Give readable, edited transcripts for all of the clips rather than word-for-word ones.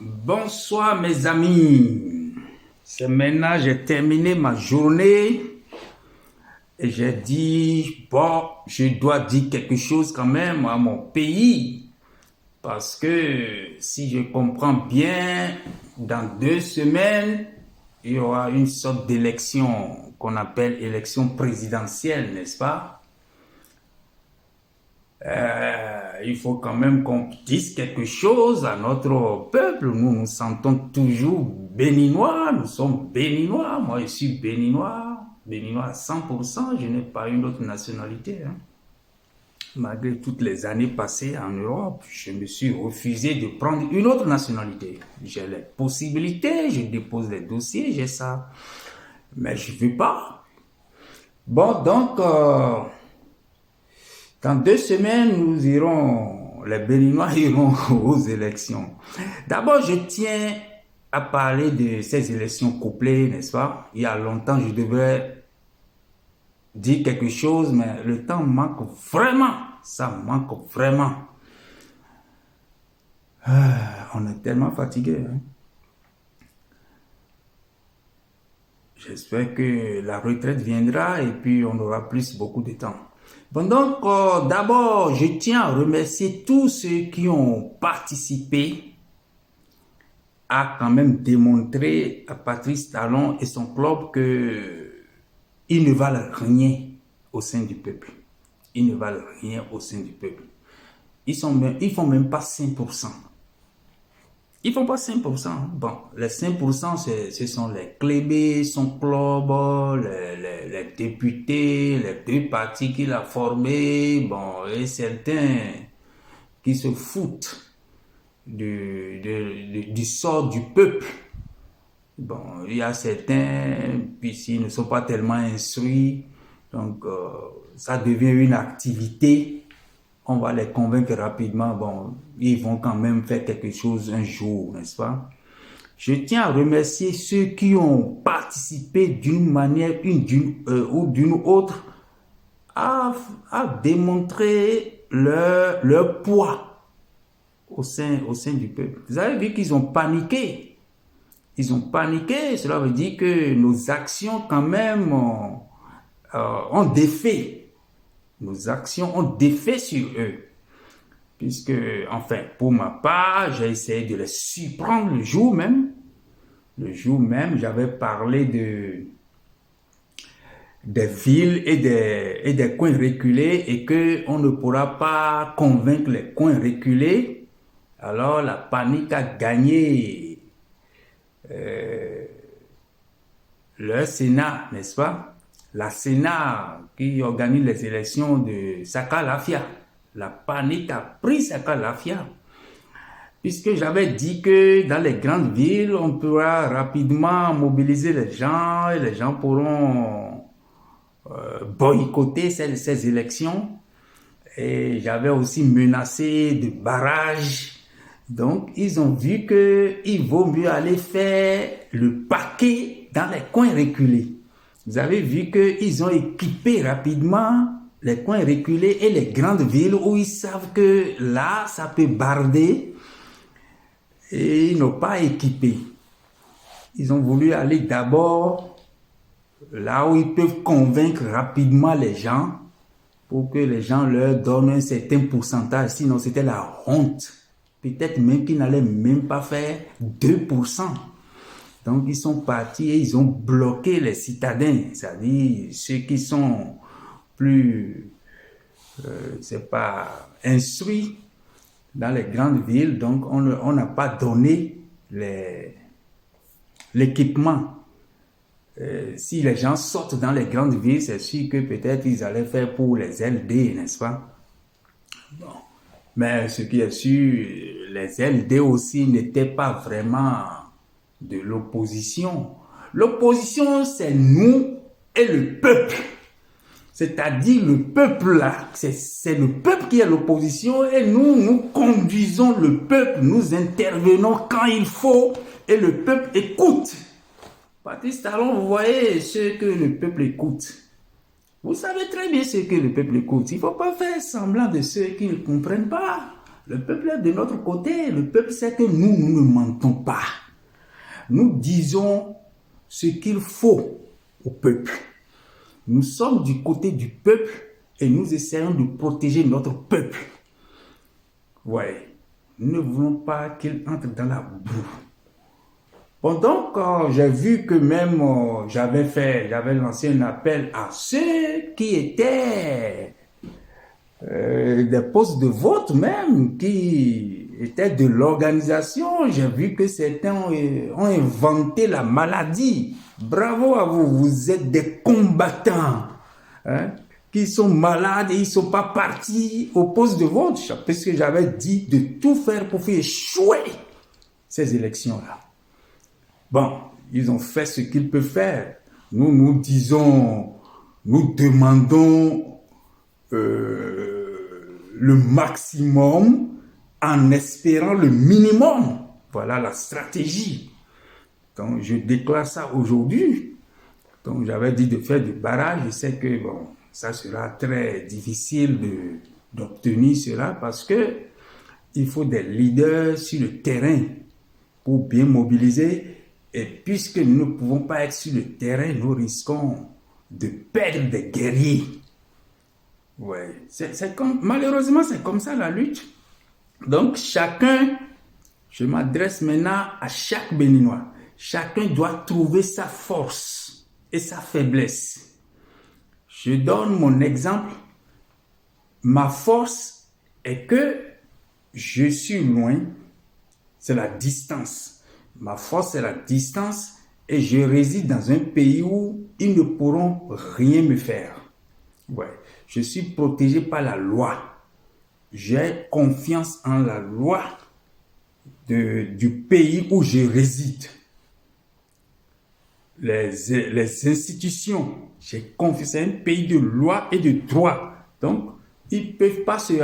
Bonsoir mes amis. C'est maintenant, j'ai terminé ma journée et j'ai dit, bon, je dois dire quelque chose quand même à mon pays. Parce que si je comprends bien, dans 2 semaines, il y aura une sorte d'élection qu'on appelle élection présidentielle, n'est-ce pas? Il faut quand même qu'on dise quelque chose à notre peuple. Nous nous sentons toujours béninois, nous sommes béninois. Moi, je suis béninois à 100%. Je n'ai pas une autre nationalité. Malgré toutes les années passées en Europe, je me suis refusé de prendre une autre nationalité. J'ai les possibilités, je dépose les dossiers, j'ai ça. Mais je ne veux pas. Bon, donc... dans 2 semaines, les Béninois iront aux élections. D'abord, je tiens à parler de ces élections couplées, n'est-ce pas? Il y a longtemps, je devrais dire quelque chose, mais le temps manque vraiment. Ça manque vraiment. On est tellement fatigué. J'espère que la retraite viendra et puis on aura beaucoup de temps. Bon, donc, d'abord, je tiens à remercier tous ceux qui ont participé à quand même démontrer à Patrice Talon et son club qu'ils ne valent rien au sein du peuple. Ils ne valent rien au sein du peuple. Ils font même pas 5%. Ils font pas 5%. Bon, les 5%, ce sont les clébés, son club, les députés, les 2 partis qu'il a formés, bon, et certains qui se foutent du sort du peuple. Bon, il y a certains, puis s'ils ne sont pas tellement instruits, donc ça devient une activité. On va les convaincre rapidement, bon, ils vont quand même faire quelque chose un jour, n'est-ce pas? Je tiens à remercier ceux qui ont participé d'une manière ou d'une autre à démontrer leur poids au sein du peuple. Vous avez vu qu'ils ont paniqué. Ils ont paniqué, cela veut dire que nos actions quand même ont défait. Nos actions ont défait sur eux. Puisque, enfin, pour ma part, j'ai essayé de les surprendre le jour même. Le jour même, j'avais parlé des villes et des coins reculés et qu'on ne pourra pas convaincre les coins reculés. Alors, la panique a gagné le Sénat, n'est-ce pas? La Sénat qui organise les élections de Saka-Lafia. La panique a pris Saka-Lafia. Puisque j'avais dit que dans les grandes villes, on pourra rapidement mobiliser les gens et les gens pourront boycotter ces élections. Et j'avais aussi menacé de barrages. Donc, ils ont vu qu'il vaut mieux aller faire le paquet dans les coins reculés. Vous avez vu qu'ils ont équipé rapidement les coins reculés et les grandes villes où ils savent que là, ça peut barder. Et ils n'ont pas équipé. Ils ont voulu aller d'abord là où ils peuvent convaincre rapidement les gens pour que les gens leur donnent un certain pourcentage. Sinon, c'était la honte. Peut-être même qu'ils n'allaient même pas faire 2%. Donc, ils sont partis et ils ont bloqué les citadins, c'est-à-dire ceux qui sont plus, c'est pas instruits dans les grandes villes. Donc, on n'a pas donné l'équipement. Si les gens sortent dans les grandes villes, c'est sûr que peut-être ils allaient faire pour les LD, n'est-ce pas? Bon. Mais ce qui est sûr, les LD aussi n'étaient pas vraiment de l'opposition. L'opposition, c'est nous et le peuple. C'est-à-dire le peuple là, c'est le peuple qui est l'opposition et nous conduisons le peuple, nous intervenons quand il faut et le peuple écoute. Patrice Talon, vous voyez ce que le peuple écoute. Vous savez très bien ce que le peuple écoute. Il ne faut pas faire semblant de ceux qui ne comprennent pas. Le peuple est de notre côté. Le peuple sait que nous ne mentons pas. Nous disons ce qu'il faut au peuple. Nous sommes du côté du peuple et nous essayons de protéger notre peuple. Ouais, nous ne voulons pas qu'il entre dans la boue. Bon, donc, j'ai vu que même j'avais lancé un appel à ceux qui étaient des postes de vote même, qui étaient de l'organisation. J'ai vu que certains ont inventé la maladie. Bravo à vous, vous êtes des combattants, hein, qui sont malades et ils ne sont pas partis au poste de vote, parce que j'avais dit de tout faire pour faire échouer ces élections-là. Bon, ils ont fait ce qu'ils peuvent faire. Nous disons, nous demandons le maximum en espérant le minimum. Voilà la stratégie. Donc, je déclare ça aujourd'hui. Donc, j'avais dit de faire du barrage. Je sais que, bon, ça sera très difficile d'obtenir cela parce que il faut des leaders sur le terrain pour bien mobiliser. Et puisque nous ne pouvons pas être sur le terrain, nous risquons de perdre des guerriers. Ouais, malheureusement, c'est comme ça la lutte. Donc, je m'adresse maintenant à chaque Béninois. Chacun doit trouver sa force et sa faiblesse. Je donne mon exemple. Ma force est que je suis loin, c'est la distance. Ma force, c'est la distance et je réside dans un pays où ils ne pourront rien me faire. Ouais. Je suis protégé par la loi. J'ai confiance en la loi du pays où je réside. Les institutions, j'ai confiance. C'est un pays de loi et de droit. Donc, ils ne peuvent pas se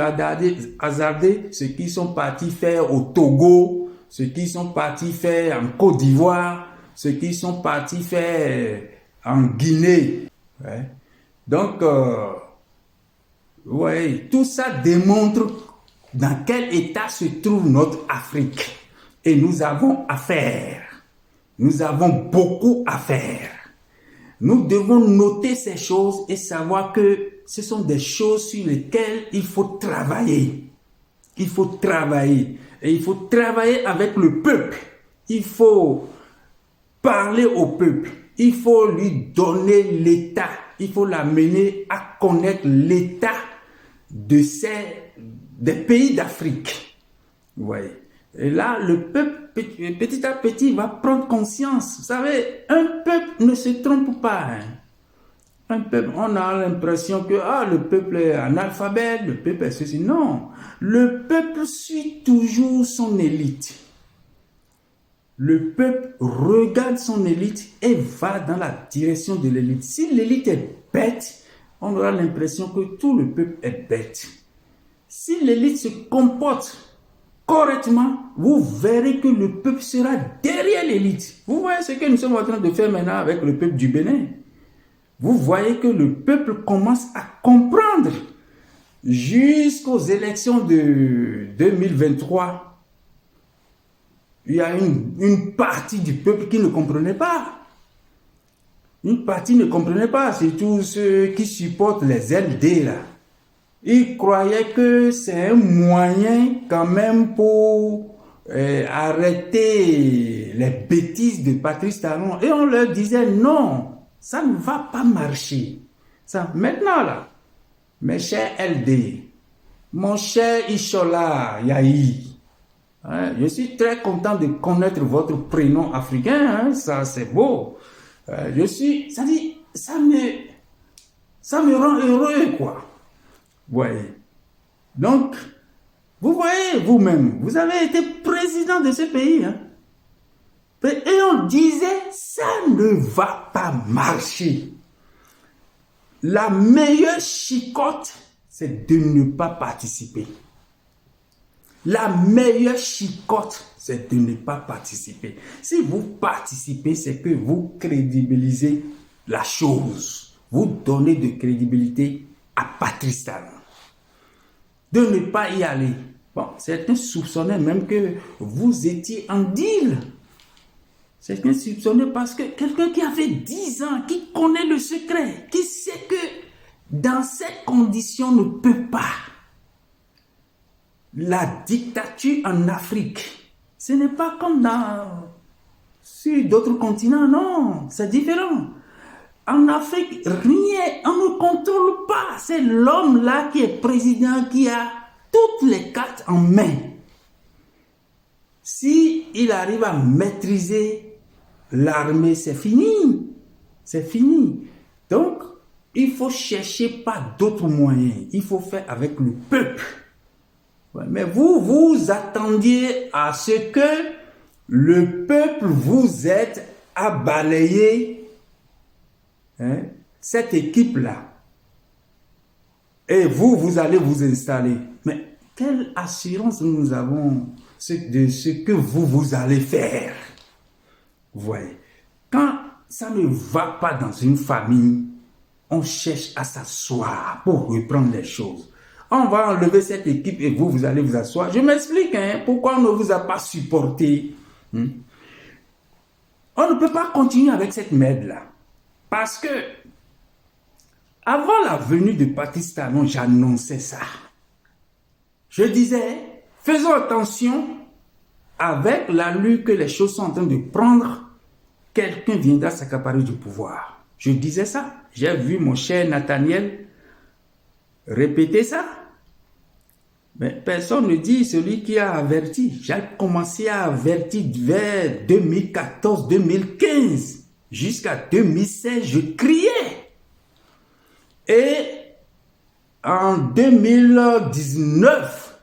hasarder ce qu'ils sont partis faire au Togo, ce qu'ils sont partis faire en Côte d'Ivoire, ce qu'ils sont partis faire en Guinée. Ouais. Donc, ouais, tout ça démontre dans quel état se trouve notre Afrique. Et nous avons à faire. Nous avons beaucoup à faire. Nous devons noter ces choses et savoir que ce sont des choses sur lesquelles il faut travailler. Il faut travailler. Et il faut travailler avec le peuple. Il faut parler au peuple. Il faut lui donner l'état. Il faut l'amener à connaître l'état des pays d'Afrique. Ouais. Et là, le peuple, petit à petit, va prendre conscience. Vous savez, un peuple ne se trompe pas. Hein. Un peuple, on a l'impression que le peuple est analphabète, le peuple est ceci. Non, le peuple suit toujours son élite. Le peuple regarde son élite et va dans la direction de l'élite. Si l'élite est bête, on aura l'impression que tout le peuple est bête. Si l'élite se comporte correctement, vous verrez que le peuple sera derrière l'élite. Vous voyez ce que nous sommes en train de faire maintenant avec le peuple du Bénin. Vous voyez que le peuple commence à comprendre. Jusqu'aux élections de 2023, il y a une partie du peuple qui ne comprenait pas. Une partie ne comprenait pas, c'est tous ceux qui supportent les LD là. Ils croyaient que c'est un moyen quand même pour arrêter les bêtises de Patrice Talon. Et on leur disait non, ça ne va pas marcher. Ça, maintenant là, mes chers LD, mon cher Ishola Yahi, hein, je suis très content de connaître votre prénom africain, hein, ça c'est beau. Ça me rend heureux quoi. Ouais. Donc, vous voyez vous-même, vous avez été président de ce pays. Hein? Et on disait, ça ne va pas marcher. La meilleure chicotte, c'est de ne pas participer. La meilleure chicotte, c'est de ne pas participer. Si vous participez, c'est que vous crédibilisez la chose. Vous donnez de crédibilité à Patrice Talon. De ne pas y aller. Bon, certains soupçonnaient même que vous étiez en deal. Certains soupçonnaient parce que quelqu'un qui avait 10 ans, qui connaît le secret, qui sait que dans ces conditions ne peut pas. La dictature en Afrique, ce n'est pas comme sur d'autres continents, non, c'est différent. En Afrique, rien, on ne contrôle pas. C'est l'homme là qui est président, qui a toutes les cartes en main. Si il arrive à maîtriser l'armée, c'est fini. C'est fini. Donc, il faut chercher pas d'autres moyens. Il faut faire avec le peuple. Ouais, mais vous attendiez à ce que le peuple vous aide à balayer cette équipe-là. Et vous allez vous installer. Mais quelle assurance nous avons de ce que vous allez faire? Vous voyez, quand ça ne va pas dans une famille, on cherche à s'asseoir pour reprendre les choses. On va enlever cette équipe et vous allez vous asseoir. Je m'explique, pourquoi on ne vous a pas supporté. On ne peut pas continuer avec cette merde-là. Parce que, avant la venue de Patrice Talon, j'annonçais ça. Je disais, faisons attention, avec l'allure que les choses sont en train de prendre, quelqu'un viendra s'accaparer du pouvoir. Je disais ça. J'ai vu mon cher Nathaniel répéter ça. Mais personne ne dit celui qui a averti. J'ai commencé à avertir vers 2014-2015. Jusqu'à 2016, je criais. Et en 2019,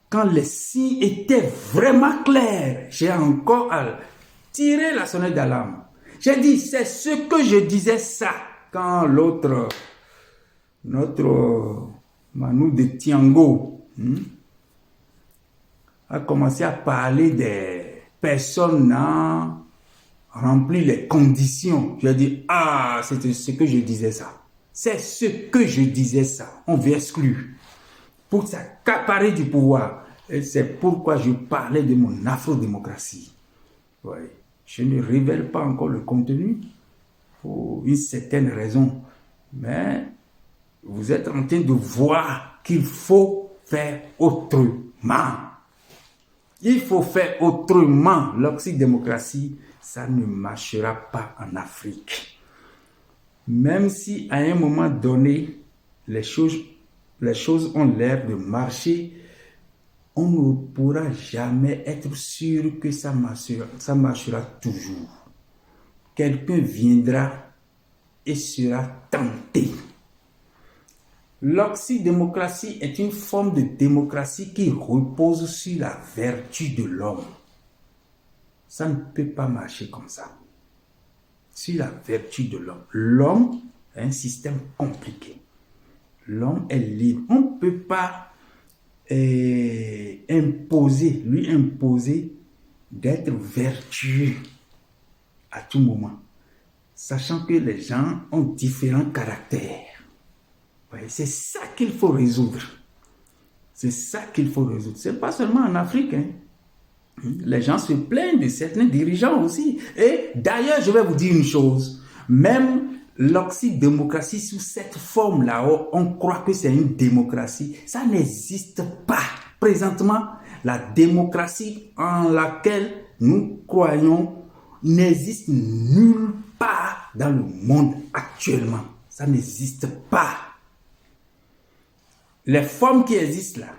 quand les signes étaient vraiment clairs, j'ai encore tiré la sonnette d'alarme. J'ai dit, c'est ce que je disais ça, quand notre Manu de Tiango a commencé à parler des personnes remplir les conditions. Je dis, c'était ce que je disais ça. C'est ce que je disais ça. On veut exclure. Pour s'accaparer du pouvoir. Et c'est pourquoi je parlais de mon afro-démocratie. Ouais. Je ne révèle pas encore le contenu pour une certaine raison. Mais vous êtes en train de voir qu'il faut faire autrement. Il faut faire autrement. L'oxydémocratie, ça ne marchera pas en Afrique. Même si à un moment donné, les choses ont l'air de marcher, on ne pourra jamais être sûr que ça marchera toujours. Quelqu'un viendra et sera tenté. L'oxydémocratie est une forme de démocratie qui repose sur la vertu de l'homme. Ça ne peut pas marcher comme ça. Sur la vertu de l'homme. L'homme a un système compliqué. L'homme est libre. On ne peut pas lui imposer d'être vertueux à tout moment. Sachant que les gens ont différents caractères. C'est ça qu'il faut résoudre. C'est ça qu'il faut résoudre. Ce n'est pas seulement en Afrique. Les gens se plaignent de certains dirigeants aussi. Et d'ailleurs, je vais vous dire une chose. Même l'oxydémocratie sous cette forme-là, on croit que c'est une démocratie. Ça n'existe pas. Présentement, la démocratie en laquelle nous croyons n'existe nulle part dans le monde actuellement. Ça n'existe pas. Les formes qui existent là,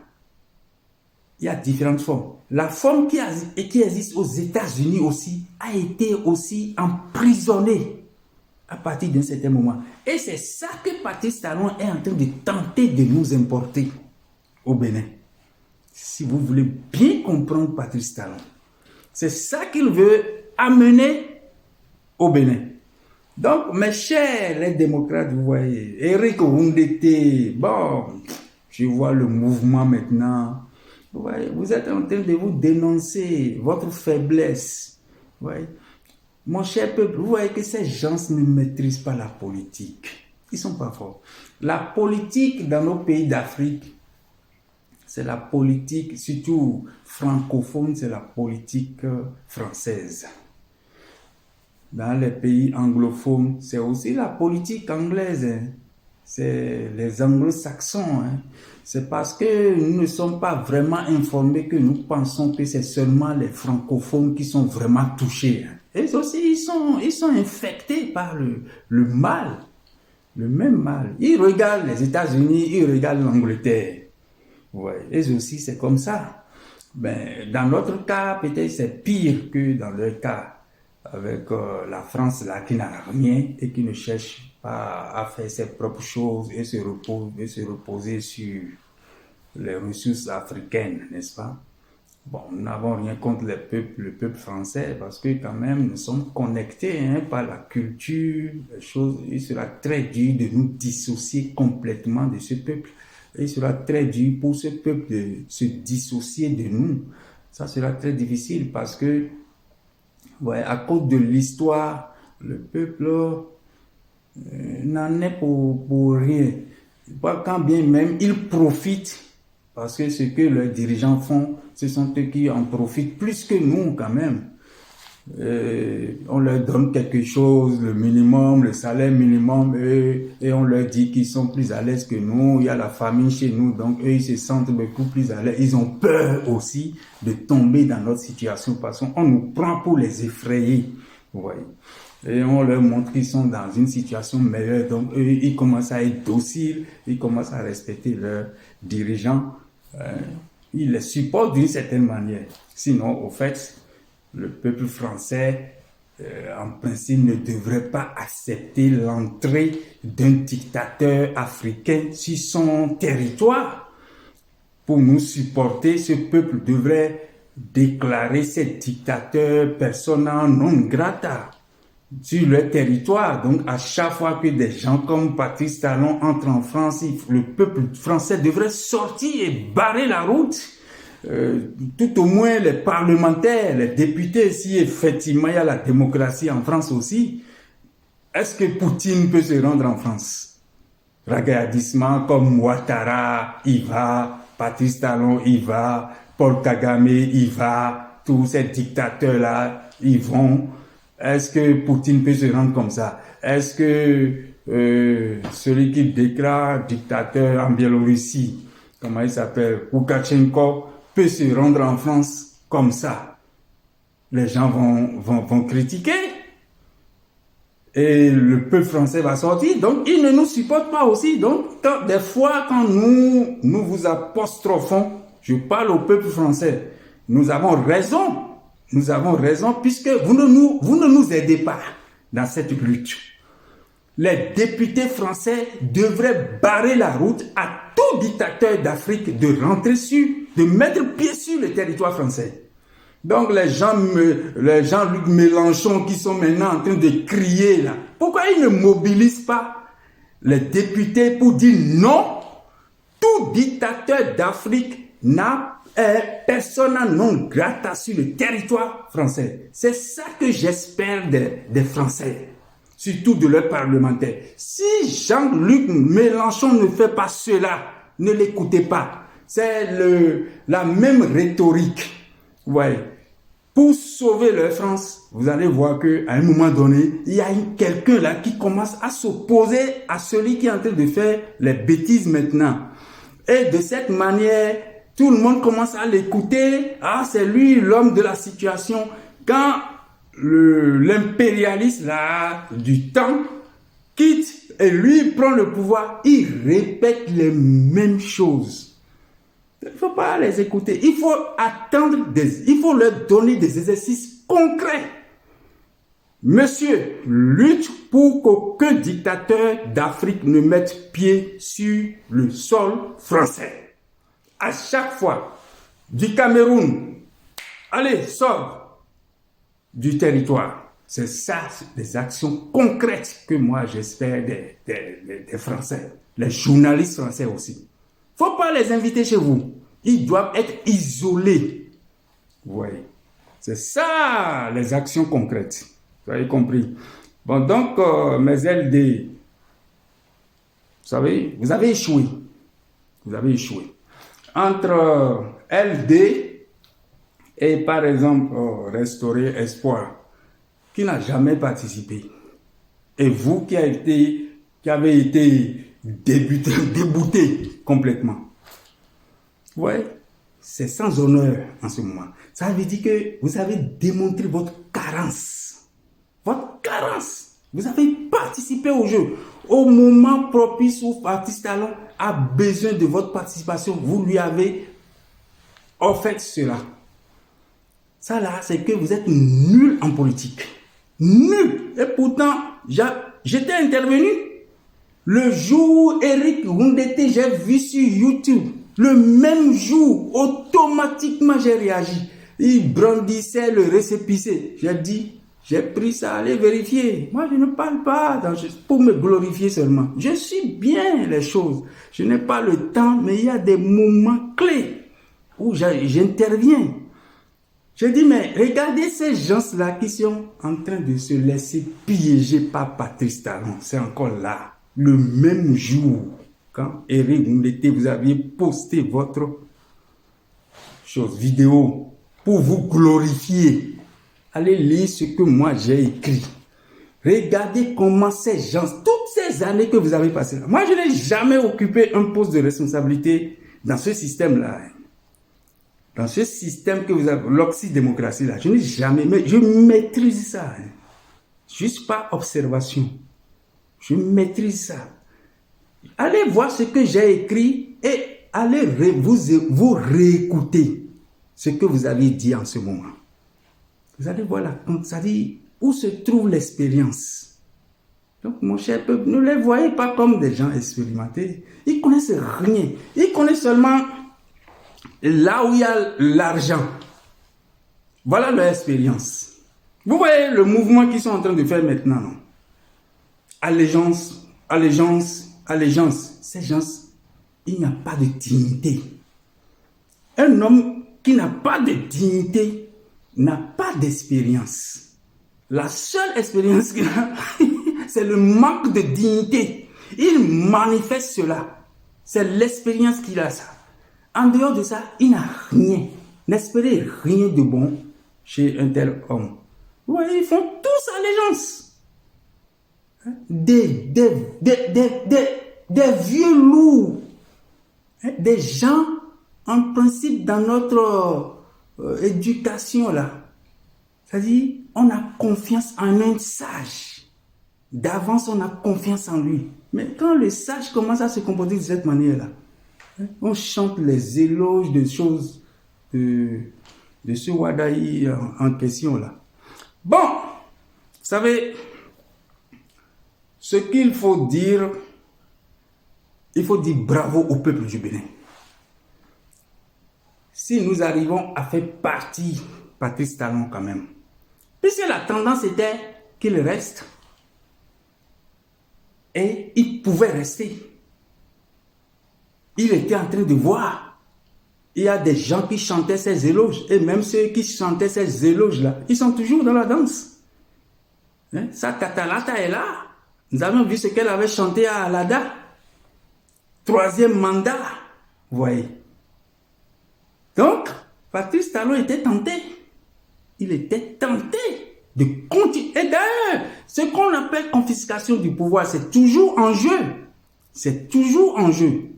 il y a différentes formes. La forme qui existe aux États-Unis aussi a été aussi emprisonnée à partir d'un certain moment. Et c'est ça que Patrice Talon est en train de tenter de nous importer au Bénin. Si vous voulez bien comprendre Patrice Talon, c'est ça qu'il veut amener au Bénin. Donc, mes chers les démocrates, vous voyez, Eric Oundete, bon, je vois le mouvement maintenant. Vous voyez, vous êtes en train de vous dénoncer votre faiblesse. Vous voyez. Mon cher peuple, vous voyez que ces gens ne maîtrisent pas la politique. Ils ne sont pas forts. La politique dans nos pays d'Afrique, c'est la politique, surtout francophone, c'est la politique française. Dans les pays anglophones, c'est aussi la politique anglaise. Hein. C'est les anglo-saxons. Hein. C'est parce que nous ne sommes pas vraiment informés que nous pensons que c'est seulement les francophones qui sont vraiment touchés. Hein. Et aussi, ils sont infectés par le mal, le même mal. Ils regardent les États-Unis, ils regardent l'Angleterre. Ouais. Et aussi, c'est comme ça. Ben, dans notre cas, peut-être c'est pire que dans leur cas. Avec la France là qui n'a rien et qui ne cherche pas à faire ses propres choses et se reposer sur les ressources africaines, n'est-ce pas? Bon, nous n'avons rien contre le peuple français parce que quand même nous sommes connectés par la culture, les choses. Il sera très dur de nous dissocier complètement de ce peuple. Il sera très dur pour ce peuple de se dissocier de nous. Ça sera très difficile parce que ouais, à cause de l'histoire, le peuple n'en est pour rien. Quand bien même ils profitent, parce que ce que leurs dirigeants font, ce sont eux qui en profitent plus que nous quand même. On leur donne quelque chose, le minimum, le salaire minimum, et on leur dit qu'ils sont plus à l'aise que nous. Il y a la famine chez nous, donc eux, ils se sentent beaucoup plus à l'aise. Ils ont peur aussi de tomber dans notre situation parce qu'on nous prend pour les effrayer. Vous voyez. Et on leur montre qu'ils sont dans une situation meilleure. Donc eux, ils commencent à être dociles, ils commencent à respecter leurs dirigeants. Ils les supportent d'une certaine manière. Sinon, au fait, le peuple français, en principe, ne devrait pas accepter l'entrée d'un dictateur africain sur son territoire. Pour nous supporter, ce peuple devrait déclarer ces dictateurs persona non grata sur leur territoire. Donc, à chaque fois que des gens comme Patrice Talon entrent en France, le peuple français devrait sortir et barrer la route. Tout au moins les parlementaires, les députés, si effectivement il y a la démocratie en France aussi, est-ce que Poutine peut se rendre en France? Regardissement comme Ouattara, il va, Patrice Talon, il va, Paul Kagame, il va, tous ces dictateurs-là, ils vont. Est-ce que Poutine peut se rendre comme ça? Est-ce que celui qui déclare dictateur en Biélorussie, comment il s'appelle, Loukachenko, peut se rendre en France comme ça? Les gens vont critiquer. Et le peuple français va sortir. Donc, il ne nous supporte pas aussi. Donc, des fois, quand nous vous apostrophons, je parle au peuple français, nous avons raison. Nous avons raison puisque vous ne nous aidez pas dans cette lutte. Les députés français devraient barrer la route à tout dictateur d'Afrique de rentrer de mettre pied sur le territoire français. Donc les Jean-Luc Mélenchon qui sont maintenant en train de crier là, pourquoi ils ne mobilisent pas les députés pour dire non? Tout dictateur d'Afrique n'a persona non grata sur le territoire français. C'est ça que j'espère des Français, surtout de leurs parlementaires. Si Jean-Luc Mélenchon ne fait pas cela, ne l'écoutez pas. C'est la même rhétorique. Ouais. Pour sauver leur France, vous allez voir qu'à un moment donné, il y a quelqu'un là qui commence à s'opposer à celui qui est en train de faire les bêtises maintenant. Et de cette manière, tout le monde commence à l'écouter. Ah, c'est lui l'homme de la situation. Quand l'impérialiste là du temps quitte et lui prend le pouvoir, il répète les mêmes choses. Il ne faut pas les écouter. Il faut il faut leur donner des exercices concrets. Monsieur, lutte pour qu'aucun dictateur d'Afrique ne mette pied sur le sol français. À chaque fois, du Cameroun, allez, sors du territoire. C'est ça, des actions concrètes que moi j'espère des Français, les journalistes français aussi. Faut pas les inviter chez vous. Ils doivent être isolés. Oui. C'est ça, les actions concrètes. Vous avez compris. Bon, donc, mes LD, vous savez, vous avez échoué. Vous avez échoué. entre LD et par exemple Restaurer Espoir, qui n'a jamais participé, et vous qui avez été débouté complètement. Ouais, c'est sans honneur en ce moment. Ça veut dire que vous avez démontré votre carence. Votre carence. Vous avez participé au jeu. Au moment propice où Patrice Talon a besoin de votre participation, vous lui avez offert cela. Ça là, c'est que vous êtes nul en politique. Nul. Et pourtant, j'étais intervenu. Le jour où Eric Roundete, j'ai vu sur YouTube, le même jour, automatiquement j'ai réagi. Il brandissait le récépissé. J'ai dit, j'ai pris ça, allez vérifier. Moi, je ne parle pas pour me glorifier seulement. Je suis bien les choses. Je n'ai pas le temps, mais il y a des moments clés où j'interviens. Je dis, mais regardez ces gens-là qui sont en train de se laisser piéger par Patrice Talon. C'est encore là. Le même jour, quand Eric Roundete, vous aviez posté votre vidéo pour vous glorifier. Allez lire ce que moi j'ai écrit. Regardez comment ces gens, toutes ces années que vous avez passées là. Moi, je n'ai jamais occupé un poste de responsabilité dans ce système-là. Dans ce système que vous avez, l'oxydémocratie là, je n'ai jamais, mais je maîtrise ça. Juste par observation. Je maîtrise ça. Allez voir ce que j'ai écrit et allez vous réécouter ce que vous avez dit en ce moment. Vous allez voir là, ça dit où se trouve l'expérience. Donc mon cher peuple, ne les voyez pas comme des gens expérimentés. Ils connaissent rien. Ils connaissent seulement là où il y a l'argent. Voilà leur expérience. Vous voyez le mouvement qu'ils sont en train de faire maintenant, non? Allégeance, allégeance, allégeance. Ces gens, il n'y a pas de dignité. Un homme qui n'a pas de dignité n'a pas d'expérience. La seule expérience qu'il a, c'est le manque de dignité. Il manifeste cela. C'est l'expérience qu'il a, ça. En dehors de ça, il n'a rien. N'espérez rien de bon chez un tel homme. Vous voyez, ils font tous allégeance. Des vieux loups, des gens en principe dans notre éducation là, c'est-à-dire on a confiance en un sage, d'avance on a confiance en lui, mais quand le sage commence à se comporter de cette manière là, on chante les éloges de choses de ce Wadaï en question là. Bon, vous savez, ce qu'il faut dire, il faut dire bravo au peuple du Bénin. Si nous arrivons à faire partie Patrice Talon quand même, puisque la tendance était qu'il reste, et il pouvait rester. Il était en train de voir. Il y a des gens qui chantaient ces éloges, et même ceux qui chantaient ces éloges-là, ils sont toujours dans la danse. Sa tatalata est là. Nous avons vu ce qu'elle avait chanté à Alada. 3e mandat. Vous voyez. Donc, Patrice Talon était tenté. Il était tenté de continuer. Et d'ailleurs, ce qu'on appelle confiscation du pouvoir, c'est toujours en jeu. C'est toujours en jeu.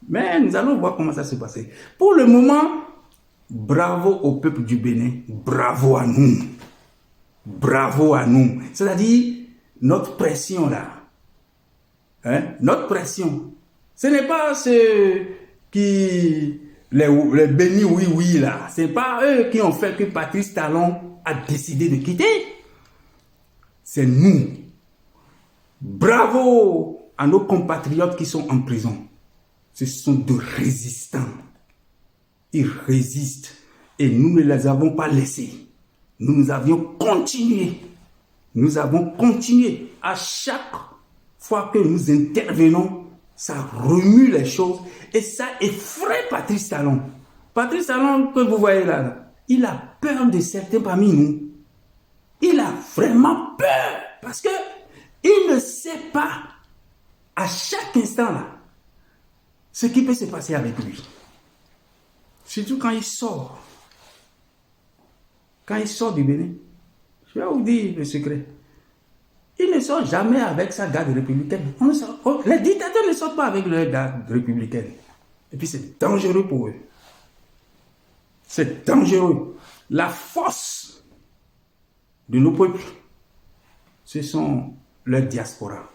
Mais nous allons voir comment ça se passait. Pour le moment, bravo au peuple du Bénin. Bravo à nous. Bravo à nous. C'est-à-dire, notre pression là, notre pression, ce n'est pas ceux qui, les bénis oui là, ce n'est pas eux qui ont fait que Patrice Talon a décidé de quitter. C'est nous. Bravo à nos compatriotes qui sont en prison. Ce sont de résistants. Ils résistent et nous ne les avons pas laissés. Nous avions continué. Nous avons continué. À chaque fois que nous intervenons, ça remue les choses et ça effraie Patrice Talon. Patrice Talon que vous voyez là, il a peur de certains parmi nous. Il a vraiment peur parce que il ne sait pas à chaque instant là ce qui peut se passer avec lui. Surtout quand il sort. Quand il sort du Bénin, je vais vous dire le secret. Il ne sort jamais avec sa garde républicaine. Les dictateurs ne sortent pas avec leur garde républicaine. Et puis c'est dangereux pour eux. C'est dangereux. La force de nos peuples, ce sont leurs diasporas.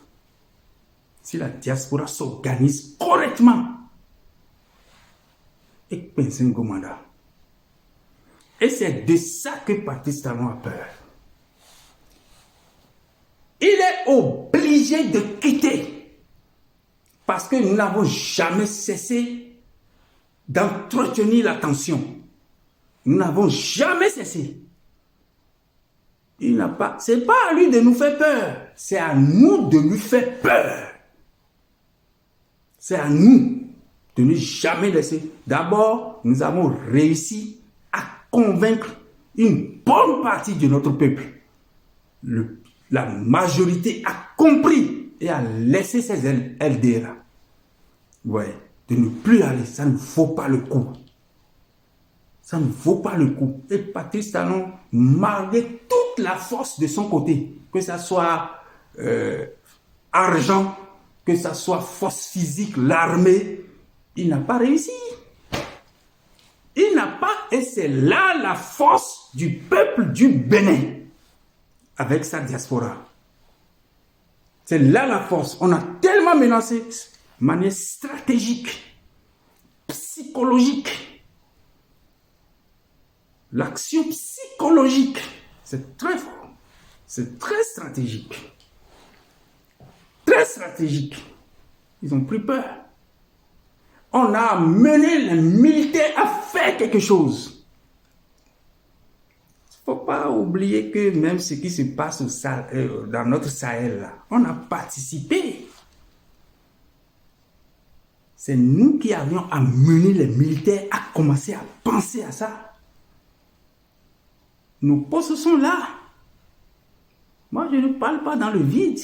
Si la diaspora s'organise correctement, et pense un gomanda. Et c'est de ça que Patrice Talon a peur. Il est obligé de quitter parce que nous n'avons jamais cessé d'entretenir la tension. Nous n'avons jamais cessé. C'est pas à lui de nous faire peur, c'est à nous de lui faire peur. C'est à nous de ne jamais laisser. D'abord, nous avons réussi à convaincre une bonne partie de notre peuple. La majorité a compris et a laissé ces LD-là. Ouais, de ne plus aller, ça ne vaut pas le coup. Ça ne vaut pas le coup. Et Patrice Talon, malgré toute la force de son côté, que ce soit argent, que ce soit force physique, l'armée, il n'a pas réussi. Il n'a pas, et c'est là la force du peuple du Bénin, avec sa diaspora. C'est là la force. On a tellement menacé, de manière stratégique, psychologique. L'action psychologique, c'est très fort. C'est très stratégique. Très stratégique. Ils ont pris peur. On a mené les militaires à faire quelque chose. Il ne faut pas oublier que même ce qui se passe dans notre Sahel, là, on a participé. C'est nous qui avions amené les militaires à commencer à penser à ça. Nos postes sont là. Moi, je ne parle pas dans le vide.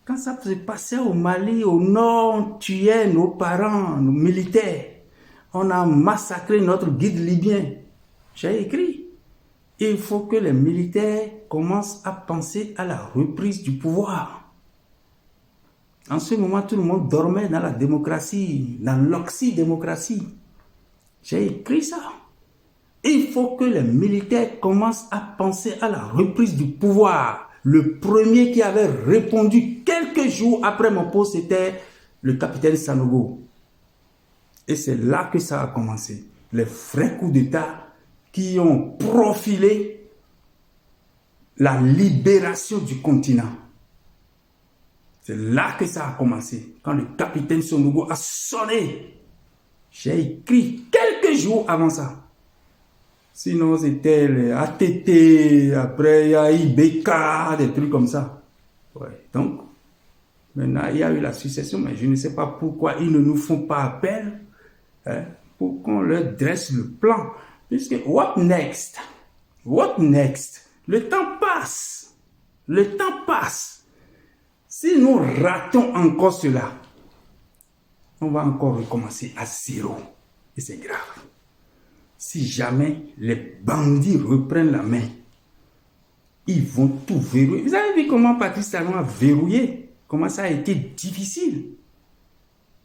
Quand ça se passait au Mali, au nord, on tuait nos parents, nos militaires. On a massacré notre guide libyen. J'ai écrit. Il faut que les militaires commencent à penser à la reprise du pouvoir. En ce moment, tout le monde dormait dans la démocratie, dans l'oxydémocratie. J'ai écrit ça. Il faut que les militaires commencent à penser à la reprise du pouvoir. Le premier qui avait répondu quelques jours après mon poste, c'était le capitaine Sanogo. Et c'est là que ça a commencé. Les vrais coups d'État qui ont profilé la libération du continent. C'est là que ça a commencé. Quand le capitaine Sanogo a sonné, j'ai écrit quelques jours avant ça. Sinon, c'était les ATT, après il y a IBK, des trucs comme ça. Ouais. Donc, maintenant, il y a eu la succession, mais je ne sais pas pourquoi ils ne nous font pas appel pour qu'on leur dresse le plan. Puisque, what next? What next? Le temps passe. Le temps passe. Si nous ratons encore cela, on va encore recommencer à zéro. Et c'est grave. Si jamais les bandits reprennent la main, ils vont tout verrouiller. Vous avez vu comment Patrice Talon a verrouillé? Comment ça a été difficile?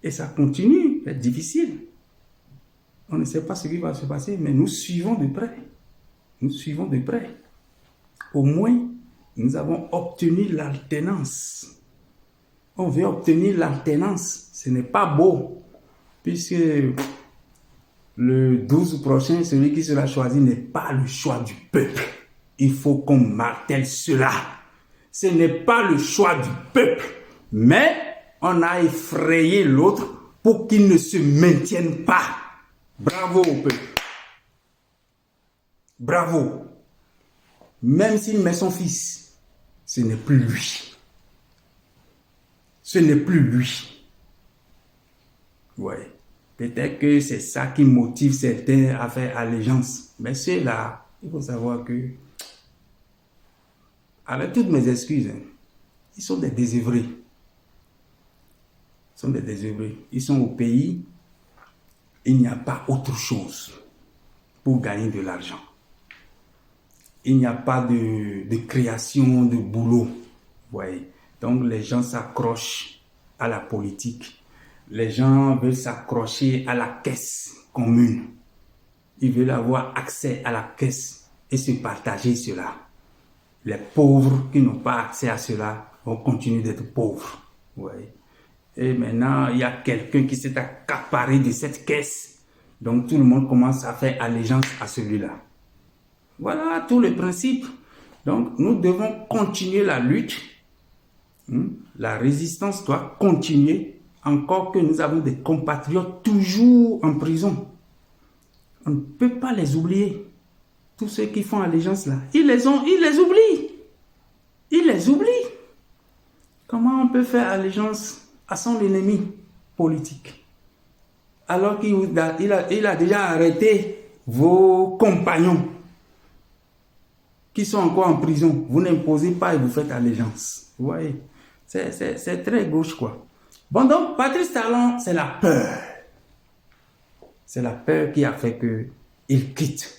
Et ça continue d'être difficile. On ne sait pas ce qui va se passer, mais nous suivons de près. Nous suivons de près. Au moins, nous avons obtenu l'alternance. On veut obtenir l'alternance. Ce n'est pas beau, puisque le 12 prochain, celui qui sera choisi n'est pas le choix du peuple. Il faut qu'on martèle cela. Ce n'est pas le choix du peuple, mais on a effrayé l'autre pour qu'il ne se maintienne pas. Bravo au peuple. Bravo. Même s'il met son fils, ce n'est plus lui. Ce n'est plus lui. Ouais. Peut-être que c'est ça qui motive certains à faire allégeance. Mais ceux-là, il faut savoir que, avec toutes mes excuses, ils sont des désœuvrés. Ils sont des désœuvrés. Ils sont au pays Il n'y a pas autre chose pour gagner de l'argent. Il n'y a pas de création de boulot. Ouais. Donc les gens s'accrochent à la politique. Les gens veulent s'accrocher à la caisse commune. Ils veulent avoir accès à la caisse et se partager cela. Les pauvres qui n'ont pas accès à cela vont continuer d'être pauvres. Ouais. Et maintenant, il y a quelqu'un qui s'est accaparé de cette caisse. Donc tout le monde commence à faire allégeance à celui-là. Voilà tout le principe. Donc nous devons continuer la lutte. La résistance doit continuer, encore que nous avons des compatriotes toujours en prison. On ne peut pas les oublier. Tous ceux qui font allégeance là, ils les oublient. Ils les oublient. Comment on peut faire allégeance à son ennemi politique alors qu'il a déjà arrêté vos compagnons qui sont encore en prison? Vous n'imposez pas et vous faites allégeance. Vous voyez, c'est très gauche, quoi. Bon, donc, Patrice Talon, c'est la peur. C'est la peur qui a fait qu'il quitte.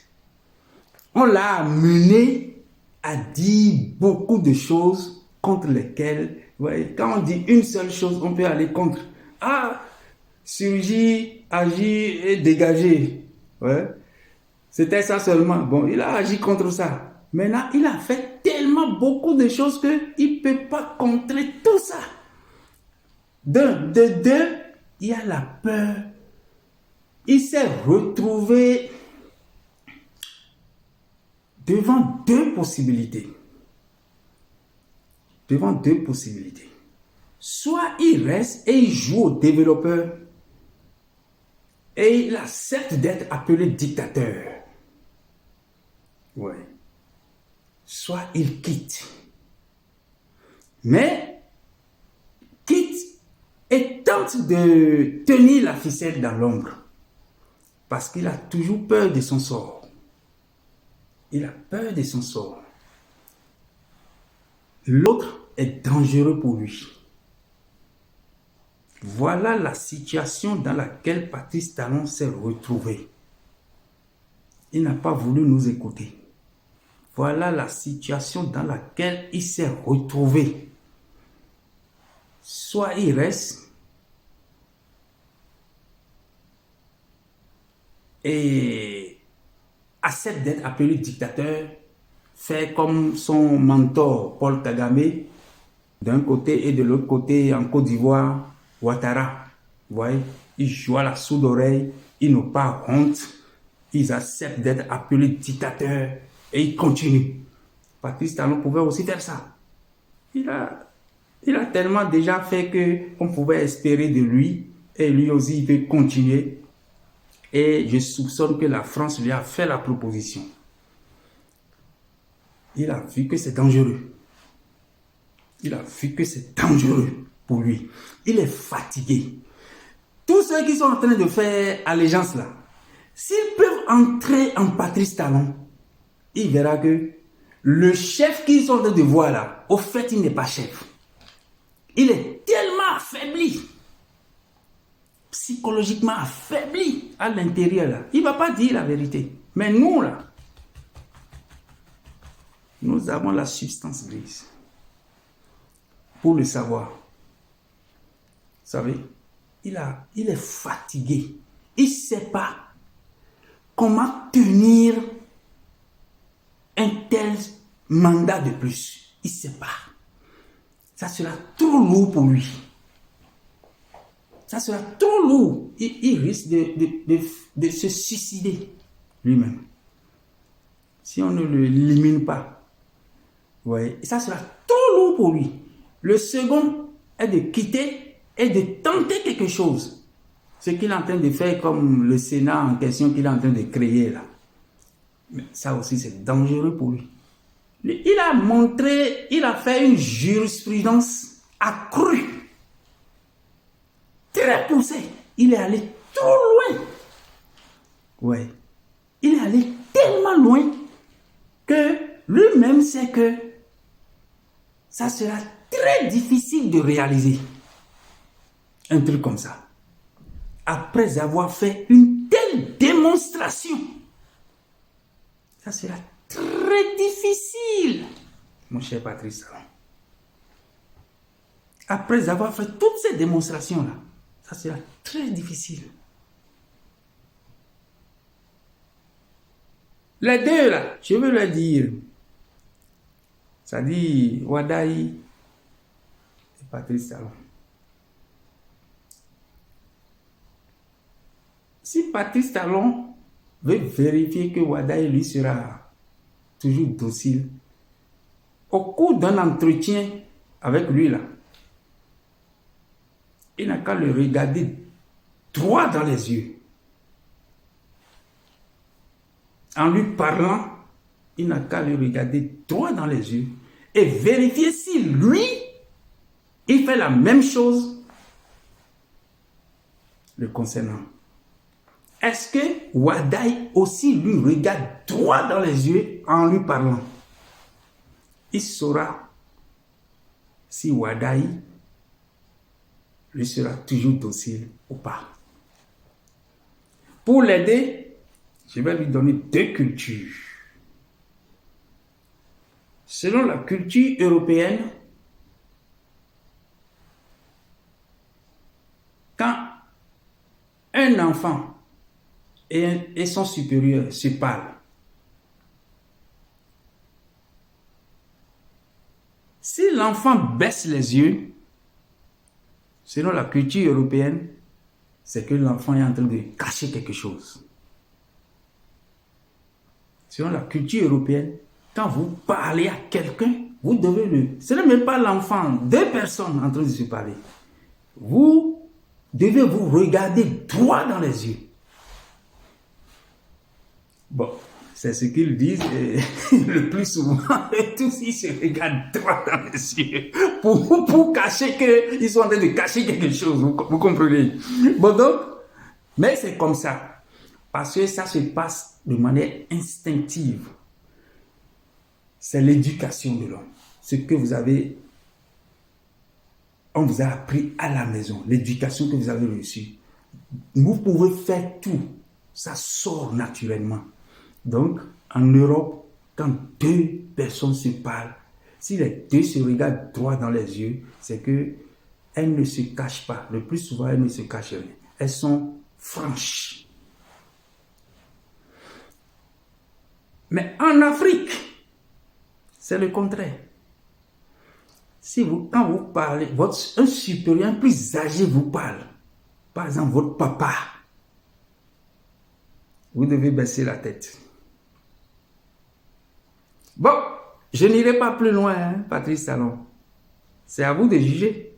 On l'a amené à dire beaucoup de choses contre lesquelles, vous voyez, quand on dit une seule chose, on peut aller contre. Ah, surgir, agir et dégager. Ouais. C'était ça seulement. Bon, il a agi contre ça. Maintenant, il a fait tellement beaucoup de choses qu'il ne peut pas contrer tout ça. De deux, il y a la peur. Il s'est retrouvé devant deux possibilités. Devant deux possibilités. Soit il reste et il joue au développeur et il accepte d'être appelé dictateur. Ouais. Soit il quitte. Mais quitte et tente de tenir la ficelle dans l'ombre. Parce qu'il a toujours peur de son sort. Il a peur de son sort. L'autre est dangereux pour lui. Voilà la situation dans laquelle Patrice Talon s'est retrouvé. Il n'a pas voulu nous écouter. Voilà la situation dans laquelle il s'est retrouvé. Soit il reste et accepte d'être appelé dictateur, fait comme son mentor Paul Kagame, d'un côté et de l'autre côté en Côte d'Ivoire, Ouattara. Vous voyez, ils jouent à la sourde oreille, ils n'ont pas honte, ils acceptent d'être appelés dictateurs et ils continuent. Patrice Talon pouvait aussi faire ça. Il a tellement déjà fait qu'on pouvait espérer de lui et lui aussi il veut continuer. Et je soupçonne que la France lui a fait la proposition. Il a vu que c'est dangereux. Il a vu que c'est dangereux pour lui. Il est fatigué. Tous ceux qui sont en train de faire allégeance là, s'ils peuvent entrer en Patrice Talon, il verra que le chef qu'ils sont en train de voir là, au fait, il n'est pas chef. Il est tellement affaibli, psychologiquement affaibli à l'intérieur là. Il ne va pas dire la vérité. Mais nous là, nous avons la substance grise pour le savoir. Vous savez, il est fatigué. Il ne sait pas comment tenir un tel mandat de plus. Il ne sait pas. Ça sera trop lourd pour lui. Ça sera trop lourd. Il risque de se suicider lui-même. Si on ne l'élimine pas. Vous voyez, ça sera trop lourd pour lui. Le second est de quitter et de tenter quelque chose. Ce qu'il est en train de faire comme le Sénat en question qu'il est en train de créer là. Mais ça aussi c'est dangereux pour lui. Il a montré, il a fait une jurisprudence accrue, très poussée. Il est allé trop loin. Ouais. Il est allé tellement loin que lui-même sait que ça sera très difficile de réaliser un truc comme ça. après avoir fait une telle démonstration. Ça sera très difficile, mon cher Patrice Talon. Après avoir fait toutes ces démonstrations-là, ça sera très difficile. Les deux, là, je veux leur dire, ça dit Wadaï et Patrice Talon. Si Patrice Talon veut vérifier que Wadaï lui sera toujours docile, au cours d'un entretien avec lui, là, il n'a qu'à le regarder droit dans les yeux. En lui parlant, il n'a qu'à le regarder droit dans les yeux et vérifier si lui, il fait la même chose le concernant. Est-ce que Wadaï aussi lui regarde droit dans les yeux en lui parlant? Il saura si Wadaï lui sera toujours docile ou pas. Pour l'aider, je vais lui donner deux cultures. Selon la culture européenne, quand un enfant et son supérieur se parlent, si l'enfant baisse les yeux, selon la culture européenne, c'est que l'enfant est en train de cacher quelque chose. Selon la culture européenne, quand vous parlez à quelqu'un, vous devez ce n'est même pas l'enfant, deux personnes en train de se parler. Vous devez vous regarder droit dans les yeux. Bon, c'est ce qu'ils disent le plus souvent. Tous ils se regardent droit dans les yeux pour cacher qu'ils sont en train de cacher quelque chose. Vous comprenez? Bon donc, mais c'est comme ça. Parce que ça se passe de manière instinctive. C'est l'éducation de l'homme. Ce que on vous a appris à la maison, l'éducation que vous avez reçue. Vous pouvez faire tout. Ça sort naturellement. Donc, en Europe, quand deux personnes se parlent, si les deux se regardent droit dans les yeux, c'est que elles ne se cachent pas. Le plus souvent, elles ne se cachent rien. Elles sont franches. Mais en Afrique, c'est le contraire. Quand vous parlez, un supérieur, un plus âgé vous parle, par exemple votre papa, vous devez baisser la tête. Bon, je n'irai pas plus loin, hein, Patrice Talon. C'est à vous de juger.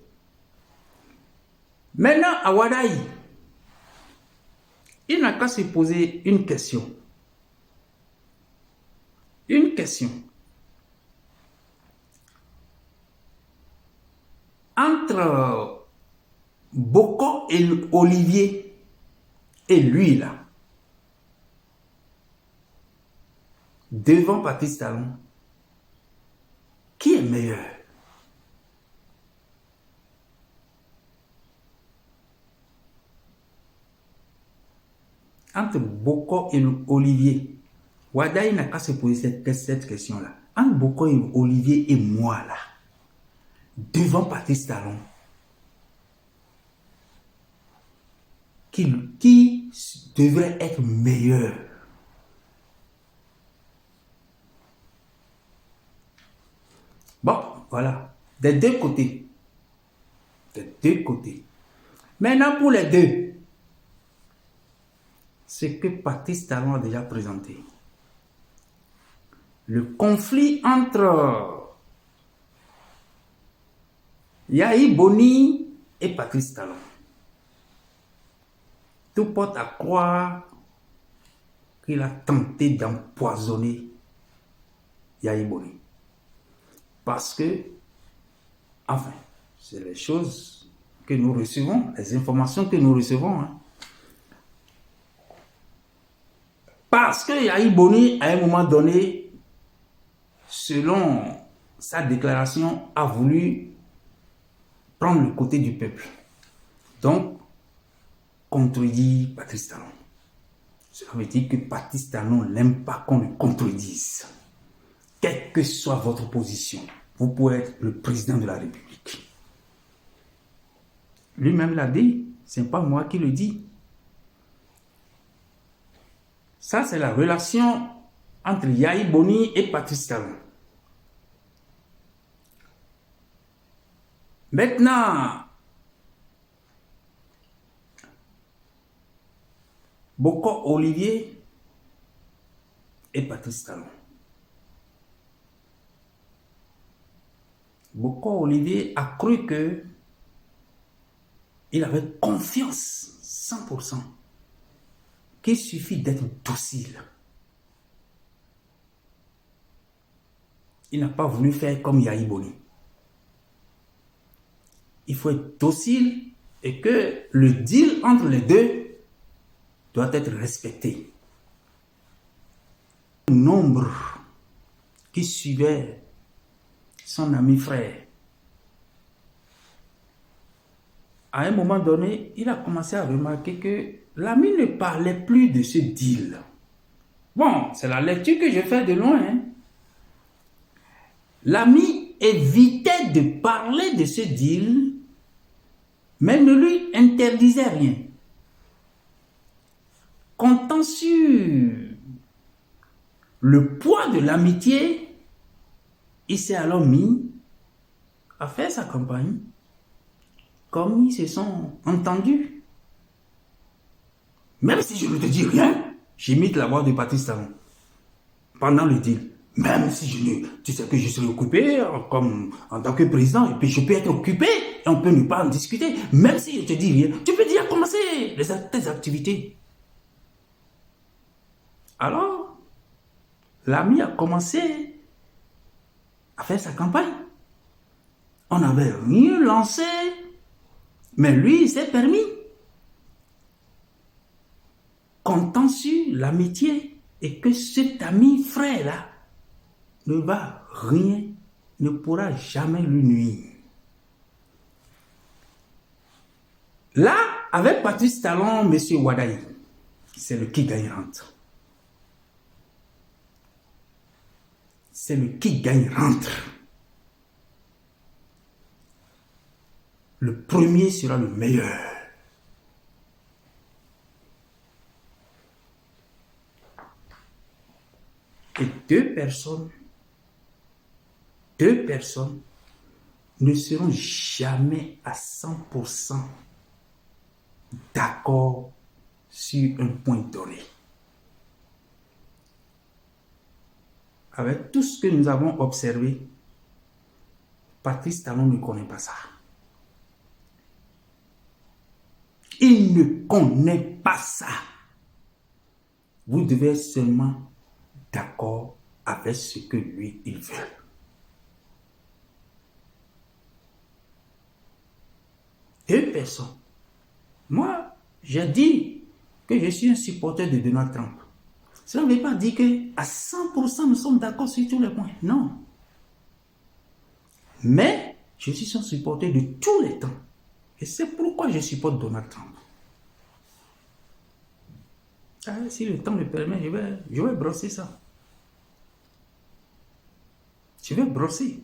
Maintenant, à Wadaï, il n'a qu'à se poser une question. Une question. Entre Boko et Olivier et lui là, devant Patrice Talon, qui est meilleur? Entre Boko et Olivier, Wadaï n'a qu'à se poser cette question-là. Entre Boko et Olivier et moi là, devant Patrice Talon, qui devrait être meilleur? Bon, voilà, des deux côtés. Des deux côtés. Maintenant, pour les deux, ce que Patrice Talon a déjà présenté. Le conflit entre Yahi Boni et Patrice Talon. Tout porte à croire qu'il a tenté d'empoisonner Yahi Boni. Parce que, enfin, c'est les choses que nous recevons, les informations que nous recevons. Hein. Parce que Yahi Boni, à un moment donné, selon sa déclaration, a voulu prendre le côté du peuple. Donc, contredire Patrice Talon. Cela veut dire que Patrice Talon n'aime pas qu'on le contredise. Quelle que soit votre position, vous pouvez être le président de la République. Lui-même l'a dit, ce n'est pas moi qui le dis. Ça, c'est la relation entre Yahi Boni et Patrice Talon. Maintenant, Boko Olivier et Patrice Talon. Boko Olivier a cru que il avait confiance 100%, qu'il suffit d'être docile. Il n'a pas voulu faire comme Yahi Boni. Il faut être docile et que le deal entre les deux doit être respecté. Le nombre qui suivait son ami frère, à un moment donné, il a commencé à remarquer que l'ami ne parlait plus de ce deal. Bon, c'est la lecture que je fais de loin. L'ami évitait de parler de ce deal, mais ne lui interdisait rien. Comptant sur le poids de l'amitié, il s'est alors mis à faire sa campagne comme ils se sont entendus. Même si je ne te dis rien, j'imite la voix de Patrice Talon pendant le deal. Même si je ne... Tu sais que je serai occupé comme en tant que président, et puis je peux être occupé et on peut ne pas en discuter. Même si je te dis rien, tu peux déjà commencer tes activités. Alors, l'ami a commencé à faire sa campagne. On n'avait rien lancé, mais lui, il s'est permis. Comptant sur l'amitié et que cet ami frère-là ne va rien, ne pourra jamais lui nuire. Là, avec Patrice Talon, M. Wadaï, c'est le qui gagne rentre. C'est le qui gagne rentre. Le premier sera le meilleur. Et deux personnes ne seront jamais à 100% d'accord sur un point donné. Avec tout ce que nous avons observé, Patrice Talon ne connaît pas ça. Il ne connaît pas ça. Vous devez être seulement d'accord avec ce que lui, il veut. Deux personnes. Moi, j'ai dit que je suis un supporter de Donald Trump. Cela ne veut pas dire qu'à 100% nous sommes d'accord sur tous les points. Non. Mais je suis son supporter de tous les temps. Et c'est pourquoi je supporte Donald Trump. Si le temps me permet, je vais brosser ça. Je vais brosser.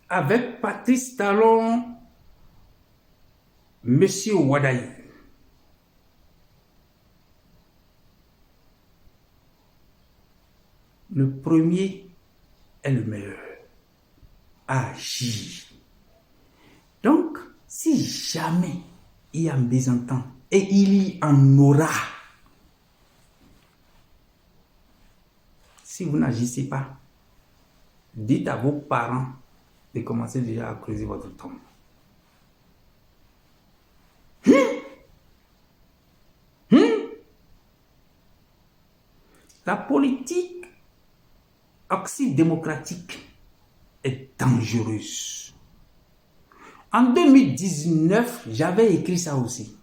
Avec Patrice Talon, Monsieur Wadaï. Le premier est le meilleur. Agir. Donc, si jamais il y a un mésentente, et il y en aura, si vous n'agissez pas, dites à vos parents de commencer déjà à creuser votre tombe. La politique occidémocratique est dangereuse. En 2019, j'avais écrit ça aussi.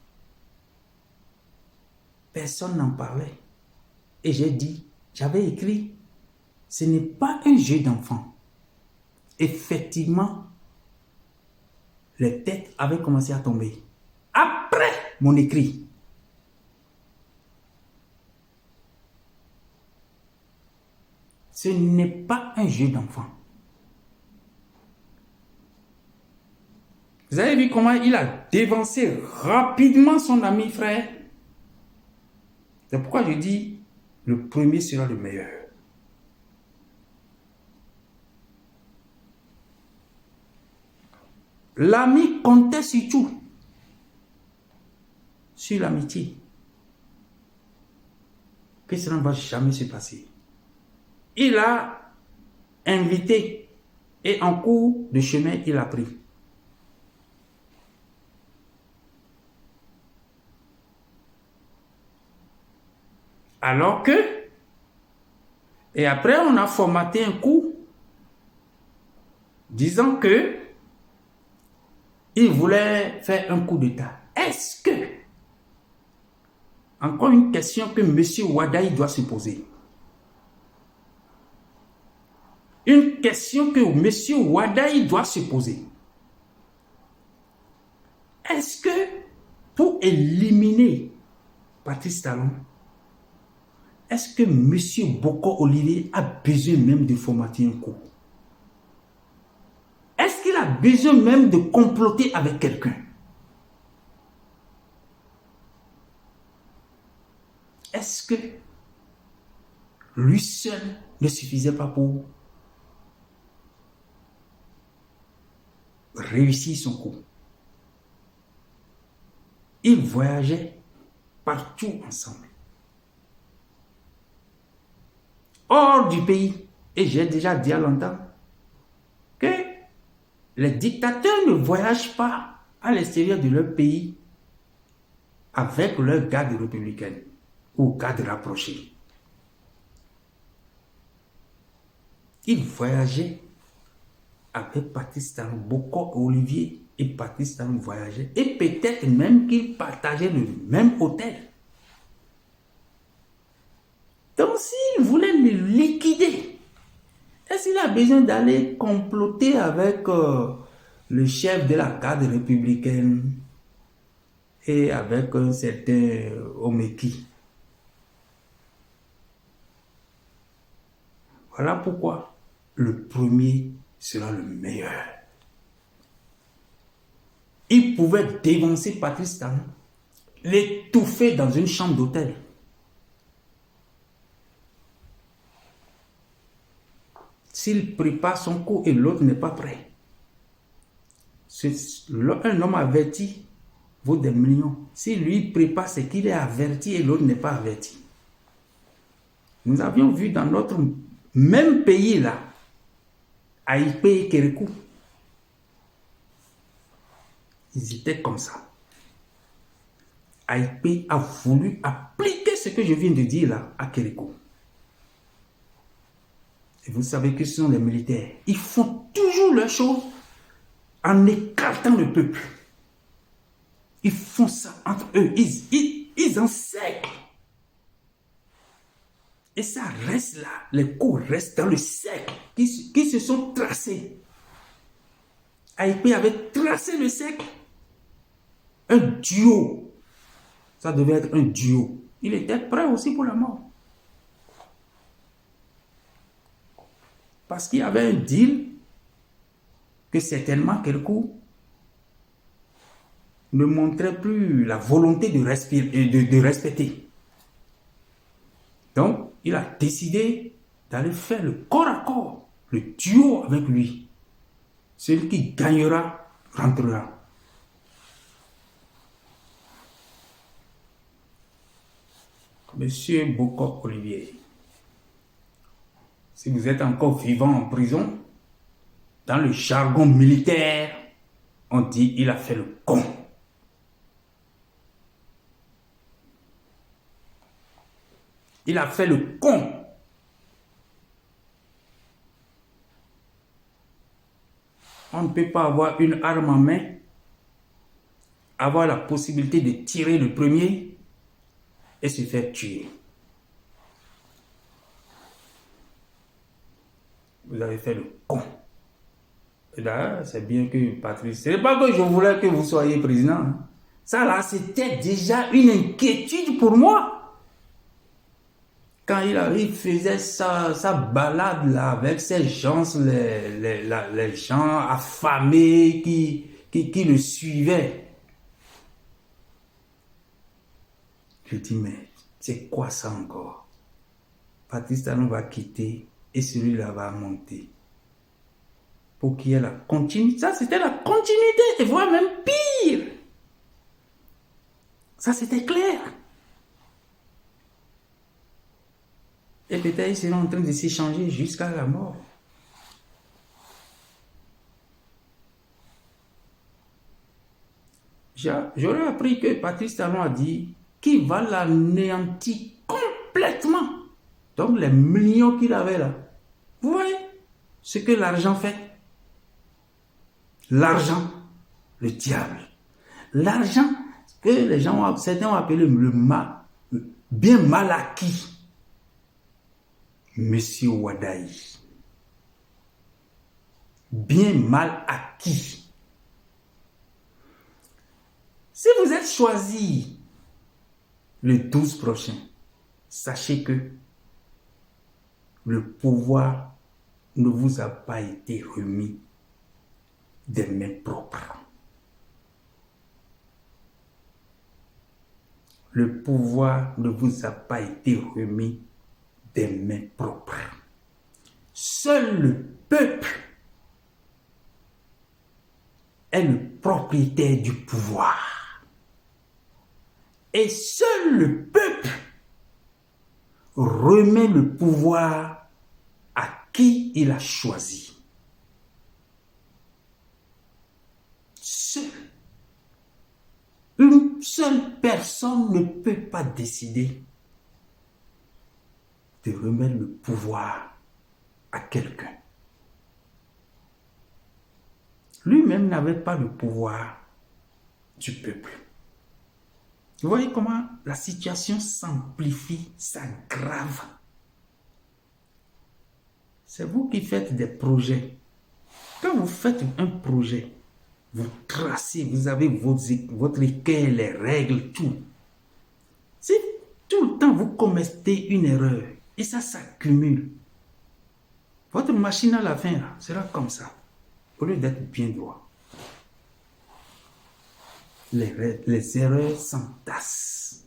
Personne n'en parlait. Et j'ai dit, j'avais écrit, ce n'est pas un jeu d'enfant. Effectivement, les têtes avaient commencé à tomber. Après mon écrit, ce n'est pas un jeu d'enfant. Vous avez vu comment il a dévancé rapidement son ami frère? C'est pourquoi je dis, le premier sera le meilleur. L'ami comptait sur tout, sur l'amitié, que cela ne va jamais se passer. Il a invité et en cours de chemin, il a pris. Alors que, et après on a formaté un coup disant que il voulait faire un coup d'État. Est-ce que, encore une question que M. Ouadaï doit se poser. Une question que M. Ouadaï doit se poser. Est-ce que pour éliminer Patrice Talon, est-ce que M. Boko Olivier a besoin même de formater un coup? Est-ce qu'il a besoin même de comploter avec quelqu'un? Est-ce que lui seul ne suffisait pas pour réussir son coup? Ils voyageaient partout ensemble. Hors du pays. Et j'ai déjà dit à longtemps que les dictateurs ne voyagent pas à l'extérieur de leur pays avec leur garde républicaine ou garde rapprochée. Ils voyageaient avec Patrice Talon, Boko Olivier et Patrice Talon voyageaient. Et peut-être même qu'ils partageaient le même hôtel. Donc s'il voulait le liquider, est-ce qu'il a besoin d'aller comploter avec le chef de la garde républicaine et avec un certain Omeki? Voilà pourquoi le premier sera le meilleur. Il pouvait dévancer Patrice Talon, l'étouffer dans une chambre d'hôtel. S'il prépare son coup et l'autre n'est pas prêt, un homme averti vaut des millions. Si lui prépare, c'est qu'il est averti et l'autre n'est pas averti. Nous avions vu dans notre même pays là, Aïpé et Kérékou, ils étaient comme ça. Aïpé a voulu appliquer ce que je viens de dire là à Kérékou. Et vous savez que ce sont les militaires. Ils font toujours leurs choses en écartant le peuple. Ils font ça entre eux. Ils encerclent. Et ça reste là. Les coups restent dans le cercle qui se sont tracés. Aïpé avait tracé le cercle. Un duo. Ça devait être un duo. Il était prêt aussi pour la mort. Parce qu'il y avait un deal que certainement quelqu'un ne montrait plus la volonté de respecter. Donc, il a décidé d'aller faire le corps à corps, le duo avec lui. Celui qui gagnera rentrera. Monsieur Boko Olivier, si vous êtes encore vivant en prison, dans le jargon militaire, on dit il a fait le con. Il a fait le con. On ne peut pas avoir une arme en main, avoir la possibilité de tirer le premier et se faire tuer. Vous avez fait le con. Là, c'est bien que Patrice, ce n'est pas que je voulais que vous soyez président. Hein. Ça là, c'était déjà une inquiétude pour moi. Quand il faisait sa balade là avec ces gens, les gens affamés qui le suivaient. Je dis, mais c'est quoi ça encore? Patrice Talon va quitter et celui-là va monter. Pour qu'il y ait la continuité. Ça, c'était la continuité, et voire même pire. Ça, c'était clair. Et peut-être ils seront en train de s'échanger jusqu'à la mort. J'aurais appris que Patrice Talon a dit qu'il va l'anéantir complètement. Donc les millions qu'il avait là. Vous voyez ce que l'argent fait? L'argent, le diable. L'argent que les gens, certains ont appelé le mal, bien mal acquis. Monsieur Wadaï. Bien mal acquis. Si vous êtes choisi le 12 prochain, sachez que le pouvoir ne vous a pas été remis des mains propres. Le pouvoir ne vous a pas été remis des mains propres. Seul le peuple est le propriétaire du pouvoir. Et seul le peuple remet le pouvoir à qui il a choisi. Une seule personne ne peut pas décider de remettre le pouvoir à quelqu'un. Lui-même n'avait pas le pouvoir du peuple. Vous voyez comment la situation s'amplifie, s'aggrave. C'est vous qui faites des projets. Quand vous faites un projet, vous tracez, vous avez votre équerre, les règles, tout. Si tout le temps vous commettez une erreur et ça s'accumule, votre machine à la fin là, sera comme ça, au lieu d'être bien droit. Les erreurs s'entassent.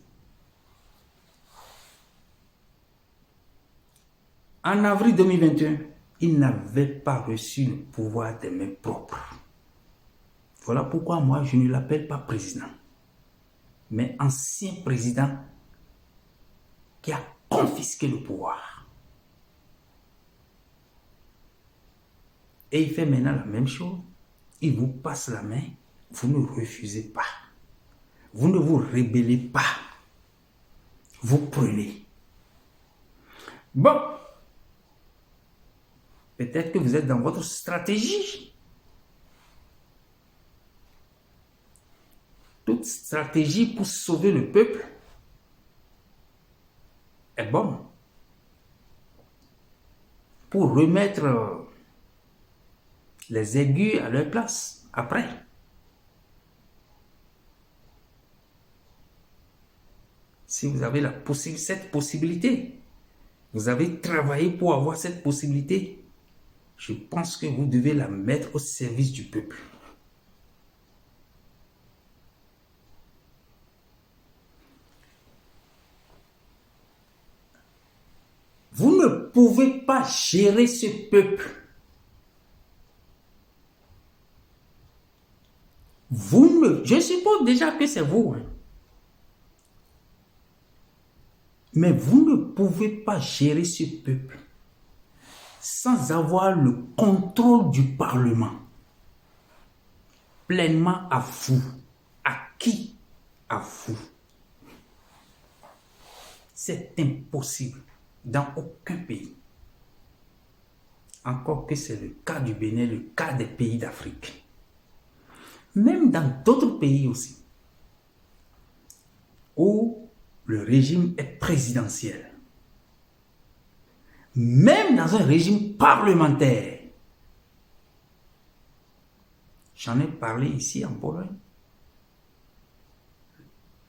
En avril 2021, il n'avait pas reçu le pouvoir des mains propres. Voilà pourquoi moi, je ne l'appelle pas président, mais ancien président qui a confisqué le pouvoir. Et il fait maintenant la même chose. Il vous passe la main, vous ne refusez pas. Vous ne vous rébellez pas. Vous prenez. Bon, peut-être que vous êtes dans votre stratégie. Toute stratégie pour sauver le peuple est bonne. Pour remettre les aiguilles à leur place après. Si vous avez cette possibilité, vous avez travaillé pour avoir cette possibilité, je pense que vous devez la mettre au service du peuple. Vous ne pouvez pas gérer ce peuple. Je suppose déjà que c'est vous. Hein. Mais vous ne pouvez pas gérer ce peuple sans avoir le contrôle du Parlement. Pleinement à vous. À qui? À vous. C'est impossible dans aucun pays. Encore que c'est le cas du Bénin, le cas des pays d'Afrique. Même dans d'autres pays aussi, où le régime est présidentiel. Même dans un régime parlementaire, J'en ai parlé ici en Pologne.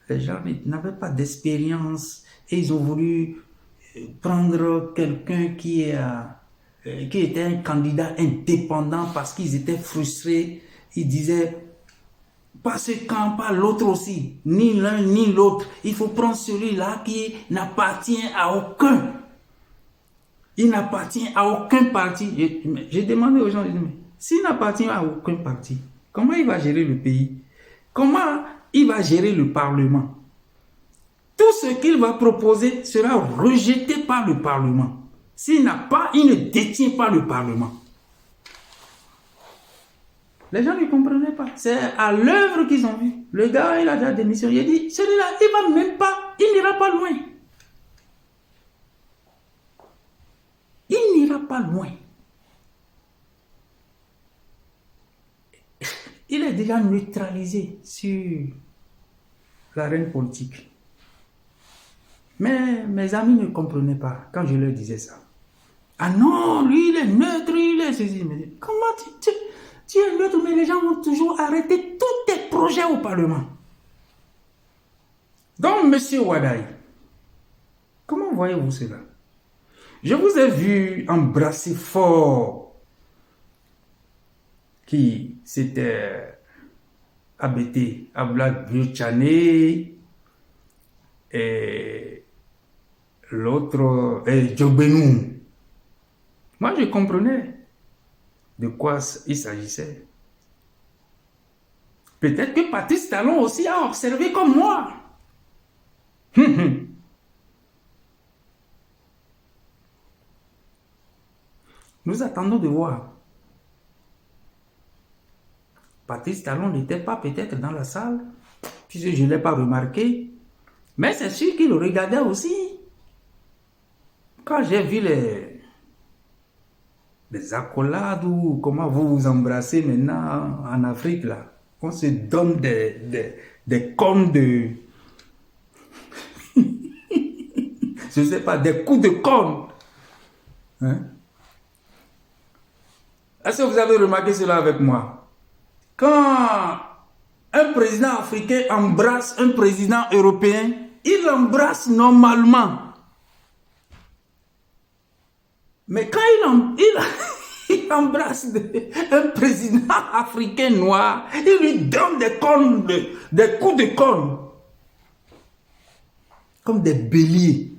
Les gens n'avaient pas d'expérience et ils ont voulu prendre quelqu'un qui était un candidat indépendant parce qu'ils étaient frustrés. Ils disaient, pas ce camp, pas l'autre aussi, ni l'un ni l'autre. Il faut prendre celui-là qui n'appartient à aucun. Il n'appartient à aucun parti. J'ai demandé aux gens, s'il n'appartient à aucun parti, comment il va gérer le pays? Comment il va gérer le Parlement? Tout ce qu'il va proposer sera rejeté par le Parlement. S'il n'a pas, il ne détient pas le Parlement. Les gens ne comprenaient pas. C'est à l'œuvre qu'ils ont vu. Le gars, il a déjà démissionné. Il a dit, celui-là, il ne va même pas, il n'ira pas loin. Il n'ira pas loin. Il est déjà neutralisé sur l'arène politique. Mais mes amis ne comprenaient pas quand je leur disais ça. Ah non, lui, il est neutre, il est ceci. Mais comment tu es neutre, mais les gens vont toujours arrêter tous tes projets au Parlement. Donc, monsieur Wadaï, comment voyez-vous cela? Je vous ai vu embrasser fort qui s'était abattu à Vlad Burchané et l'autre est Jobenu. Moi, je comprenais de quoi il s'agissait. Peut-être que Patrice Talon aussi a observé comme moi. Nous attendons de voir. Patrice Talon n'était pas peut-être dans la salle, puisque je ne l'ai pas remarqué. Mais c'est sûr qu'il le regardait aussi. Quand j'ai vu les accolades ou comment vous vous embrassez maintenant en Afrique, là, on se donne des cornes de... je ne sais pas, des coups de corne. Hein? Est-ce que vous avez remarqué cela avec moi? Quand un président africain embrasse un président européen, il l'embrasse normalement. Mais quand il embrasse un président africain noir, il lui donne des cornes, des coups de corne. Comme des béliers.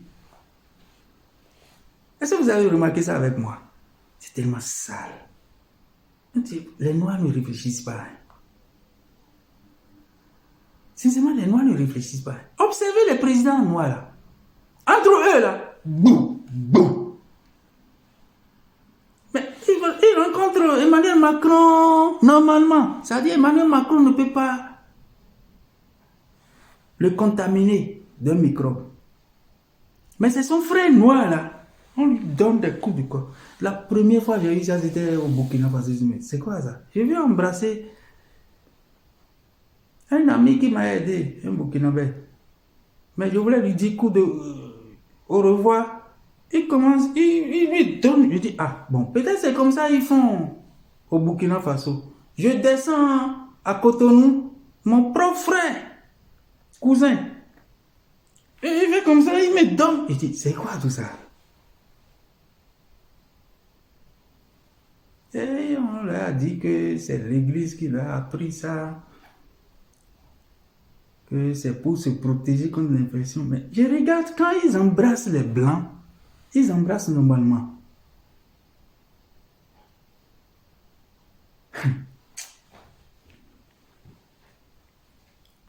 Est-ce que vous avez remarqué ça avec moi? C'est tellement sale. Les Noirs ne réfléchissent pas. Sincèrement, les Noirs ne réfléchissent pas. Observez les présidents noirs là. Entre eux là, boum, boum. Mais ils rencontrent Emmanuel Macron normalement. C'est-à-dire Emmanuel Macron ne peut pas le contaminer d'un microbe. Mais c'est son frère noir là. On lui donne des coups de corps. La première fois que j'ai eu ça, c'était au Burkina Faso. Mais c'est quoi ça? Je vais embrasser un ami qui m'a aidé, un Burkinabé. Mais je voulais lui dire au revoir. Il commence, il lui donne. Je dis, ah bon, peut-être c'est comme ça ils font au Burkina Faso. Je descends à Cotonou, mon propre frère, cousin. Et il fait comme ça, il me donne. Je dis, c'est quoi tout ça? Et on leur a dit que c'est l'église qui leur a appris ça, que c'est pour se protéger contre l'infection. Mais je regarde, quand ils embrassent les blancs, ils embrassent normalement.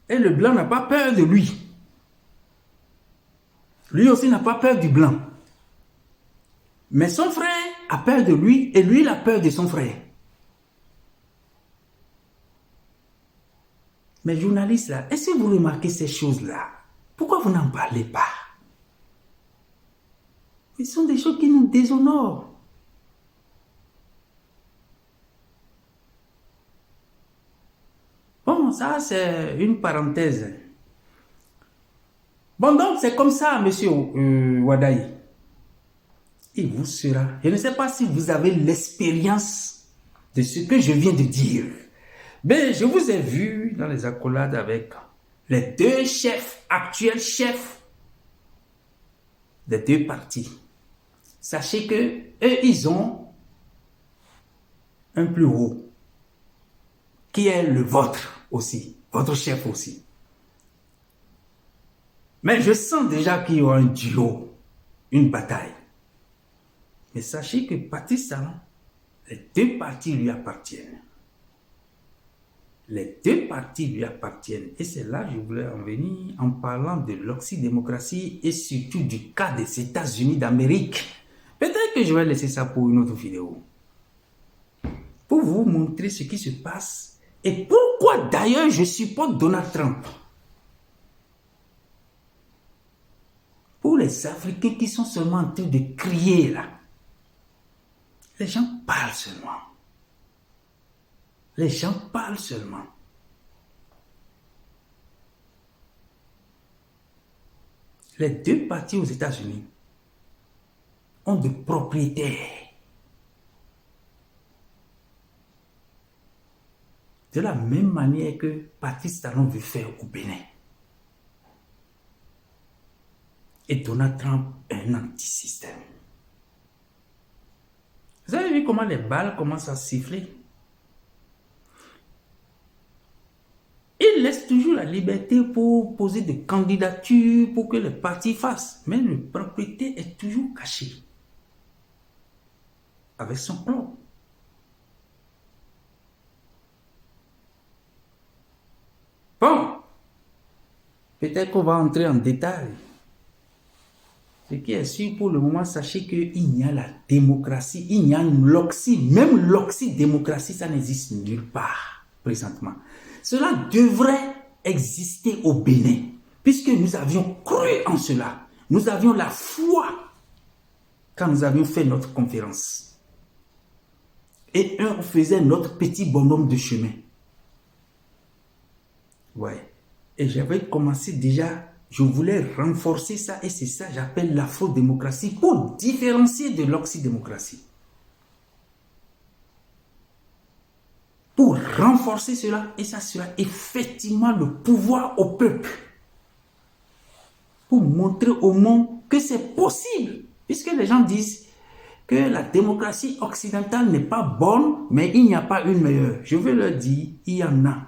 Et le blanc n'a pas peur de lui. Lui aussi n'a pas peur du blanc. Mais son frère a peur de lui et lui il a peur de son frère. Mais journalistes là, est-ce que vous remarquez ces choses-là? Pourquoi vous n'en parlez pas? Ce sont des choses qui nous déshonorent. Bon, ça c'est une parenthèse. Bon, donc c'est comme ça, monsieur Wadaï. Il vous sera. Je ne sais pas si vous avez l'expérience de ce que je viens de dire. Mais je vous ai vu dans les accolades avec les deux chefs, actuels chefs des deux partis. Sachez que eux, ils ont un plus haut, qui est le vôtre aussi, votre chef aussi. Mais je sens déjà qu'il y aura un duo, une bataille. Mais sachez que Patrice Talon, les deux partis lui appartiennent. Les deux partis lui appartiennent. Et c'est là que je voulais en venir en parlant de l'oxydémocratie et surtout du cas des États-Unis d'Amérique. Peut-être que je vais laisser ça pour une autre vidéo. Pour vous montrer ce qui se passe et pourquoi d'ailleurs je supporte Donald Trump. Pour les Africains qui sont seulement en train de crier là, les gens parlent seulement. Les gens parlent seulement. Les deux partis aux États-Unis ont des propriétaires. De la même manière que Patrice Talon veut faire au Bénin. Et Donald Trump est un anti-système. Vous avez vu comment les balles commencent à siffler? Il laisse toujours la liberté pour poser des candidatures pour que les partis fassent. Mais le propriétaire est toujours caché. Avec son plan. Bon. Peut-être qu'on va entrer en détail. Ce qui est sûr pour le moment, sachez qu'il y a la démocratie, il y a l'oxy. Même l'oxydémocratie, ça n'existe nulle part présentement. Cela devrait exister au Bénin, puisque nous avions cru en cela. Nous avions la foi quand nous avions fait notre conférence. Et on faisait notre petit bonhomme de chemin. Ouais. Et j'avais commencé déjà, je voulais renforcer ça, et c'est ça que j'appelle l'afro-démocratie pour différencier de l'oxydémocratie. Pour renforcer cela, et ça sera effectivement le pouvoir au peuple. Pour montrer au monde que c'est possible. Puisque les gens disent que la démocratie occidentale n'est pas bonne, mais il n'y a pas une meilleure. Je veux leur dire, il y en a.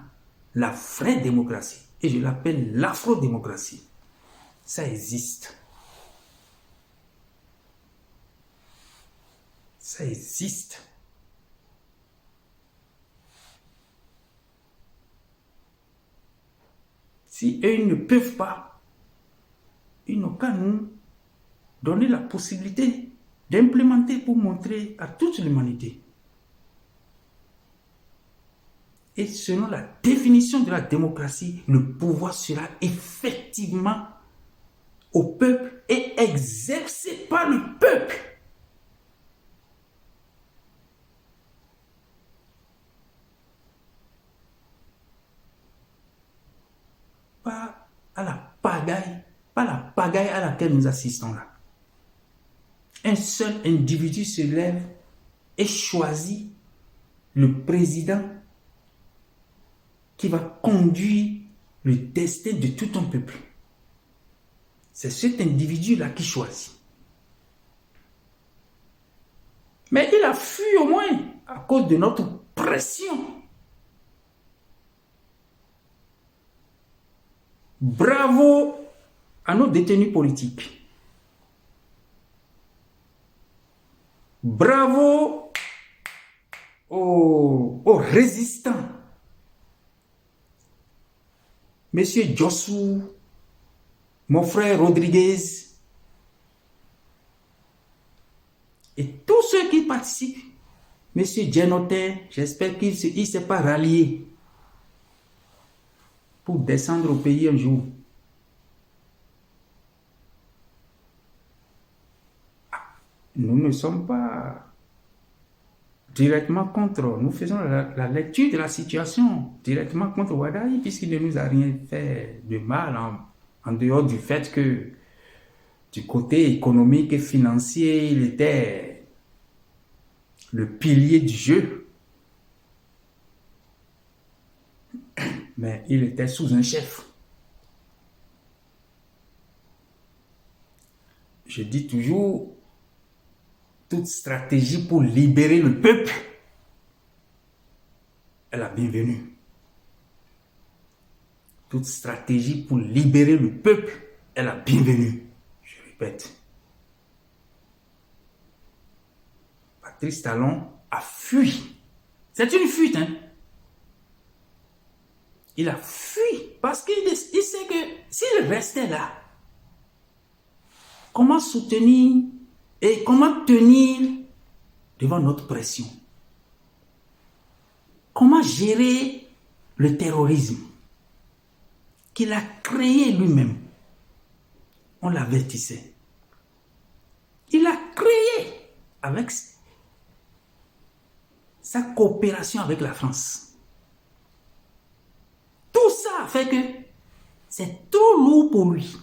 La vraie démocratie. Et je l'appelle l'afro-démocratie. Ça existe. Ça existe. Si eux ils ne peuvent pas, ils n'ont qu'à nous donner la possibilité d'implémenter pour montrer à toute l'humanité. Et selon la définition de la démocratie, le pouvoir sera effectivement au peuple et exercé par le peuple. Pas à la pagaille à laquelle nous assistons là. Un seul individu se lève et choisit le président qui va conduire le destin de tout un peuple. C'est cet individu-là qui choisit. Mais il a fui au moins à cause de notre pression. Bravo à nos détenus politiques. Bravo aux résistants. Monsieur Jossou, mon frère Rodriguez, et tous ceux qui participent. Monsieur Djenotin, j'espère qu'il ne s'est pas rallié pour descendre au pays un jour. Nous ne sommes pas directement contre, nous faisons la lecture de la situation directement contre Wadaï, puisqu'il ne nous a rien fait de mal en dehors du fait que du côté économique et financier, il était le pilier du jeu. mais il était sous un chef. Je dis toujours, toute stratégie pour libérer le peuple est la bienvenue. Toute stratégie pour libérer le peuple est la bienvenue. Je répète. Patrice Talon a fui. C'est une fuite, hein. Il a fui parce qu'il sait que s'il restait là, comment soutenir et comment tenir devant notre pression? Comment gérer le terrorisme qu'il a créé lui-même? On l'avertissait. Il a créé avec sa coopération avec la France. Tout ça fait que c'est trop lourd pour lui.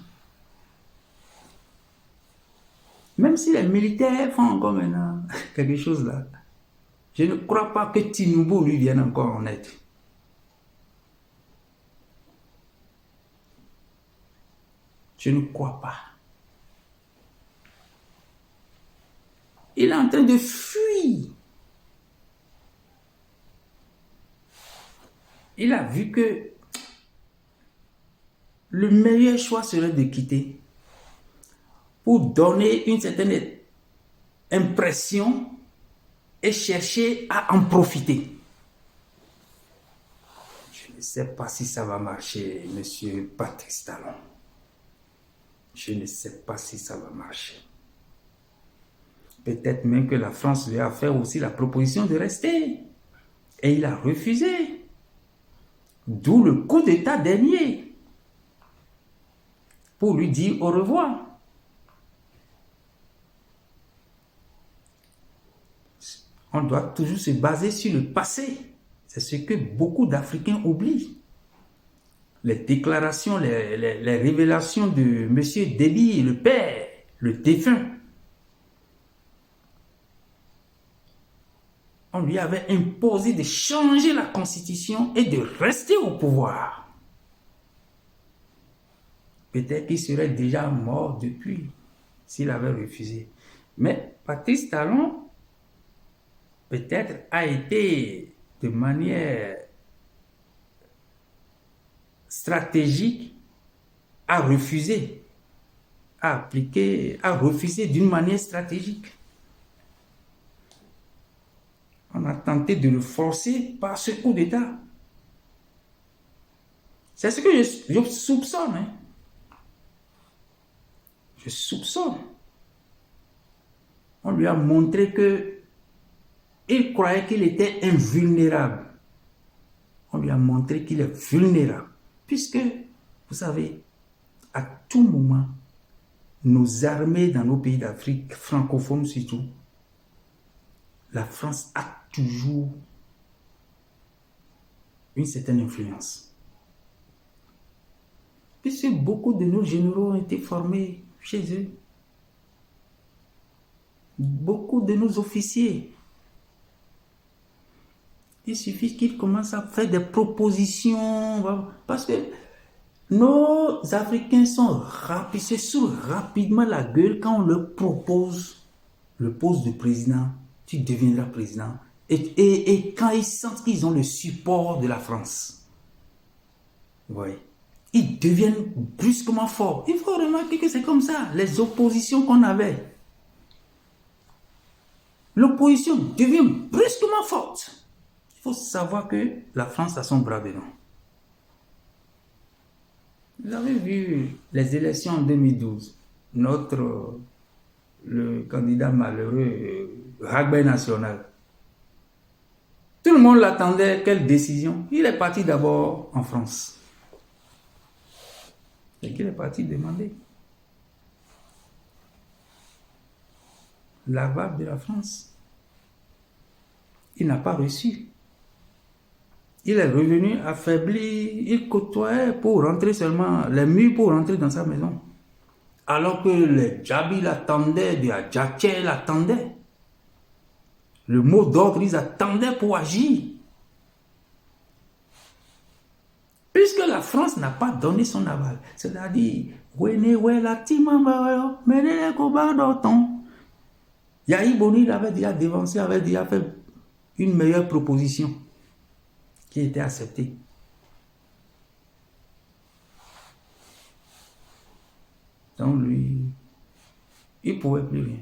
Même si les militaires font encore maintenant quelque chose là, je ne crois pas que Tinubu lui vienne encore en aide. Je ne crois pas. Il est en train de fuir. Il a vu que le meilleur choix serait de quitter pour donner une certaine impression et chercher à en profiter. Je ne sais pas si ça va marcher, monsieur Patrice Talon. Je ne sais pas si ça va marcher. Peut-être même que la France lui a fait aussi la proposition de rester. Et il a refusé. D'où le coup d'État dernier. Pour lui dire au revoir. On doit toujours se baser sur le passé. C'est ce que beaucoup d'Africains oublient. Les déclarations, les révélations de M. Déby, le père, le défunt. On lui avait imposé de changer la constitution et de rester au pouvoir. Peut-être qu'il serait déjà mort depuis s'il avait refusé. Mais Patrice Talon, peut-être, a été de manière stratégique à refuser, à refuser d'une manière stratégique. On a tenté de le forcer par ce coup d'État. C'est ce que je soupçonne. Hein. Je soupçonne. On lui a montré que il croyait qu'il était invulnérable. On lui a montré qu'il est vulnérable. Puisque, vous savez, à tout moment, nos armées dans nos pays d'Afrique, francophones surtout, la France a toujours une certaine influence. Puisque beaucoup de nos généraux ont été formés chez eux. Beaucoup de nos officiers. Il suffit qu'ils commencent à faire des propositions. Parce que nos Africains se saoulent rapidement la gueule quand on leur propose le poste de président. Tu deviendras président. Et quand ils sentent qu'ils ont le support de la France, oui, ils deviennent brusquement forts. Il faut remarquer que c'est comme ça, les oppositions qu'on avait. L'opposition devient brusquement forte. Il faut savoir que la France a son bras dedans. Vous avez vu les élections en 2012. Le candidat malheureux, Ragbay National. Tout le monde l'attendait, quelle décision? Il est parti d'abord en France. Et qu'il est parti demander l'aval de la France. Il n'a pas reçu. Il est revenu affaibli, il côtoyait pour rentrer seulement, les murs pour rentrer dans sa maison. Alors que les Djabi l'attendaient, les Adjaké l'attendaient. Le mot d'ordre, ils attendaient pour agir. Puisque la France n'a pas donné son aval. C'est-à-dire, Yahi Boni avait déjà dévancé, avait déjà fait une meilleure proposition qui était acceptée. Donc lui, il ne pouvait plus rien.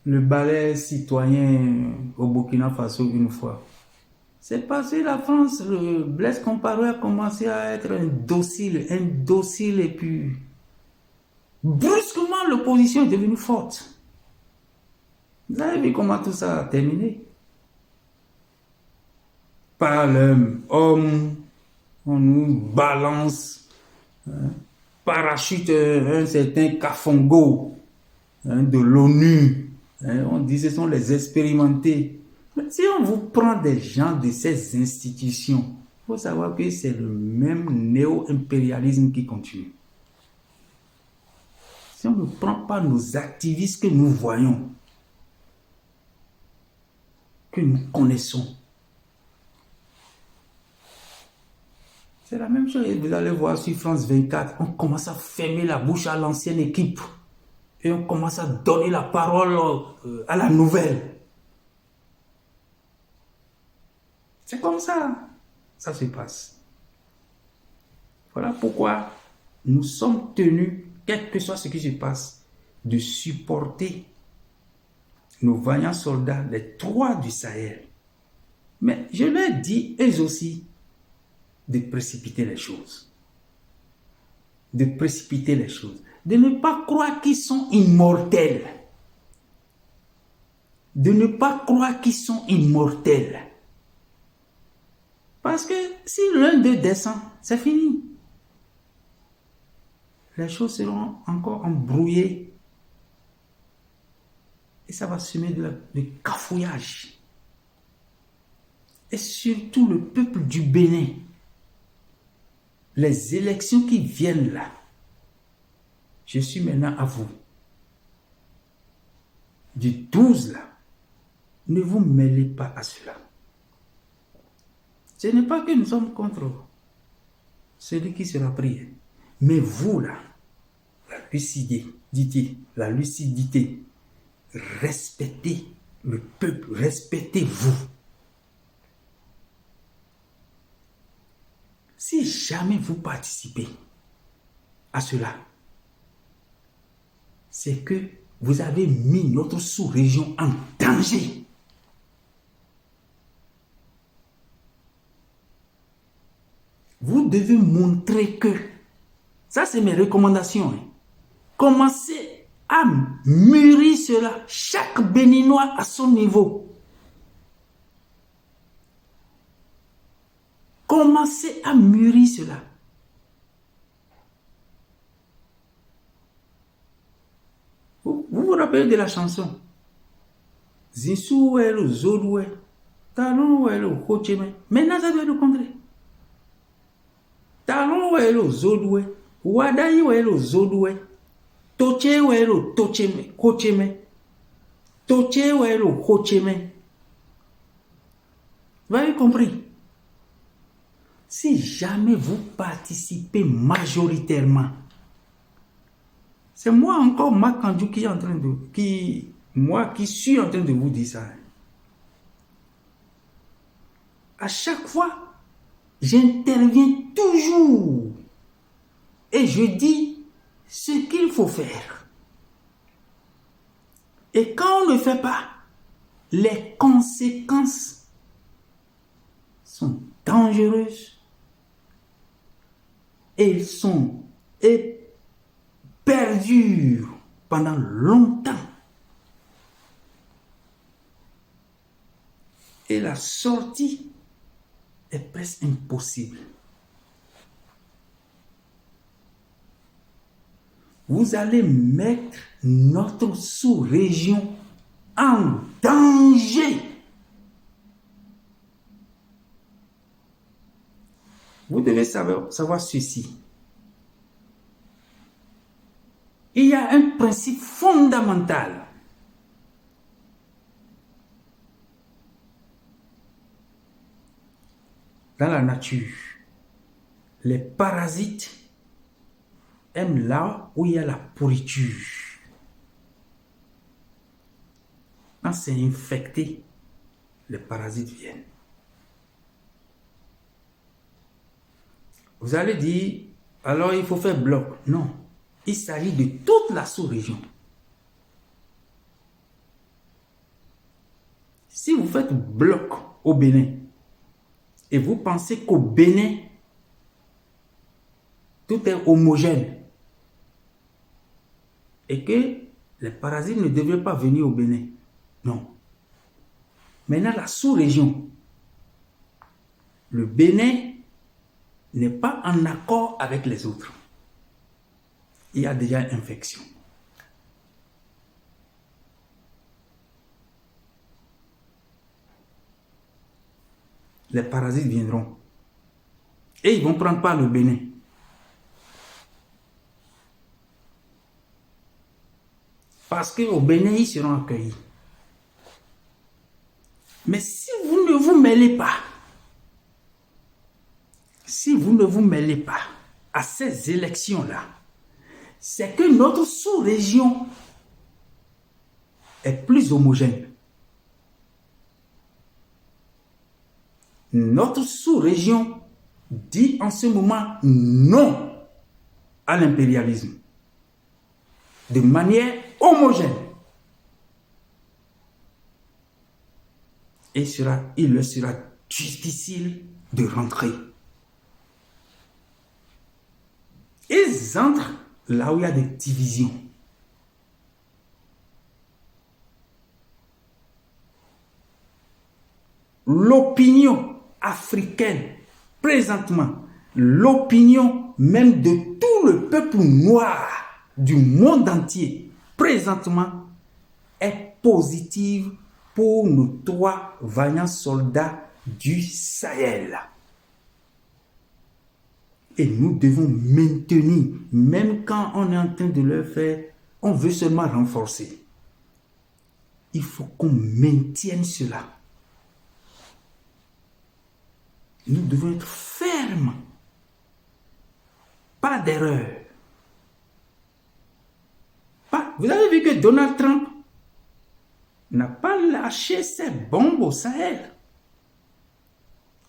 Le ballet citoyen au Burkina Faso une fois. C'est parce que la France, le Blaise Compaoré a commencé à être un docile et puis brusquement l'opposition est devenue forte. Vous avez vu comment tout ça a terminé? Par l'homme, on nous balance, parachute un certain Kafongo de l'ONU. On dit que ce sont les expérimentés. Mais si on vous prend des gens de ces institutions, il faut savoir que c'est le même néo-impérialisme qui continue. Si on ne prend pas nos activistes que nous voyons, que nous connaissons, c'est la même chose. Vous allez voir sur France 24, on commence à fermer la bouche à l'ancienne équipe et on commence à donner la parole à la nouvelle. C'est comme ça, ça se passe. Voilà pourquoi nous sommes tenus, quel que soit ce qui se passe, de supporter nos vaillants soldats, les 3 du Sahel. Mais je leur dis, eux aussi, de précipiter les choses. De précipiter les choses. De ne pas croire qu'ils sont immortels. De ne pas croire qu'ils sont immortels. Parce que si l'un d'eux descend, c'est fini. Les choses seront encore embrouillées. Et ça va semer de cafouillage. Et surtout le peuple du Bénin. Les élections qui viennent là, je suis maintenant à vous. Du 12 là, ne vous mêlez pas à cela. Ce n'est pas que nous sommes contre celui qui sera prié. Mais vous là, la lucidité, respectez le peuple, respectez-vous. Si jamais vous participez à cela, c'est que vous avez mis notre sous-région en danger. Vous devez montrer que, ça c'est mes recommandations, commencez à mûrir cela, chaque Béninois à son niveau. Commencez à mûrir cela. Vous vous rappelez de la chanson? Zinsou est le Zodoué, Talon est le Hocheme. Maintenant, ça doit être le contraire. Talon est le Zodoué, Wadaï est le Zodoué, Toche est le Hocheme. Toche est le Hocheme. Vous avez compris? Si jamais vous participez majoritairement, c'est moi encore, Makandjou, qui suis en train de vous dire ça. À chaque fois, j'interviens toujours et je dis ce qu'il faut faire. Et quand on ne fait pas, les conséquences sont dangereuses et perdurent pendant longtemps. Et la sortie est presque impossible. Vous allez mettre notre sous-région en danger. Vous devez savoir ceci. Il y a un principe fondamental. Dans la nature, Les parasites aiment là où il y a la pourriture. Quand c'est infecté, les parasites viennent. Vous allez dire, alors il faut faire bloc. Non, il s'agit de toute la sous-région. Si vous faites bloc au Bénin et vous pensez qu'au Bénin, tout est homogène et que les parasites ne devraient pas venir au Bénin, non. Maintenant, la sous-région, le Bénin n'est pas en accord avec les autres. Il y a déjà une infection. Les parasites viendront et ils vont prendre part le Bénin. Parce qu'au Bénin, ils seront accueillis. Mais si vous ne vous mêlez pas, à ces élections-là, c'est que notre sous-région est plus homogène. Notre sous-région dit en ce moment non à l'impérialisme de manière homogène. Et il leur sera difficile de rentrer. Ils entrent là où il y a des divisions. L'opinion africaine, présentement, l'opinion même de tout le peuple noir du monde entier, présentement, est positive pour nos 3 vaillants soldats du Sahel. Et nous devons maintenir, même quand on est en train de le faire, on veut seulement renforcer. Il faut qu'on maintienne cela. Nous devons être fermes. Pas d'erreur. Vous avez vu que Donald Trump n'a pas lâché ses bombes au Sahel.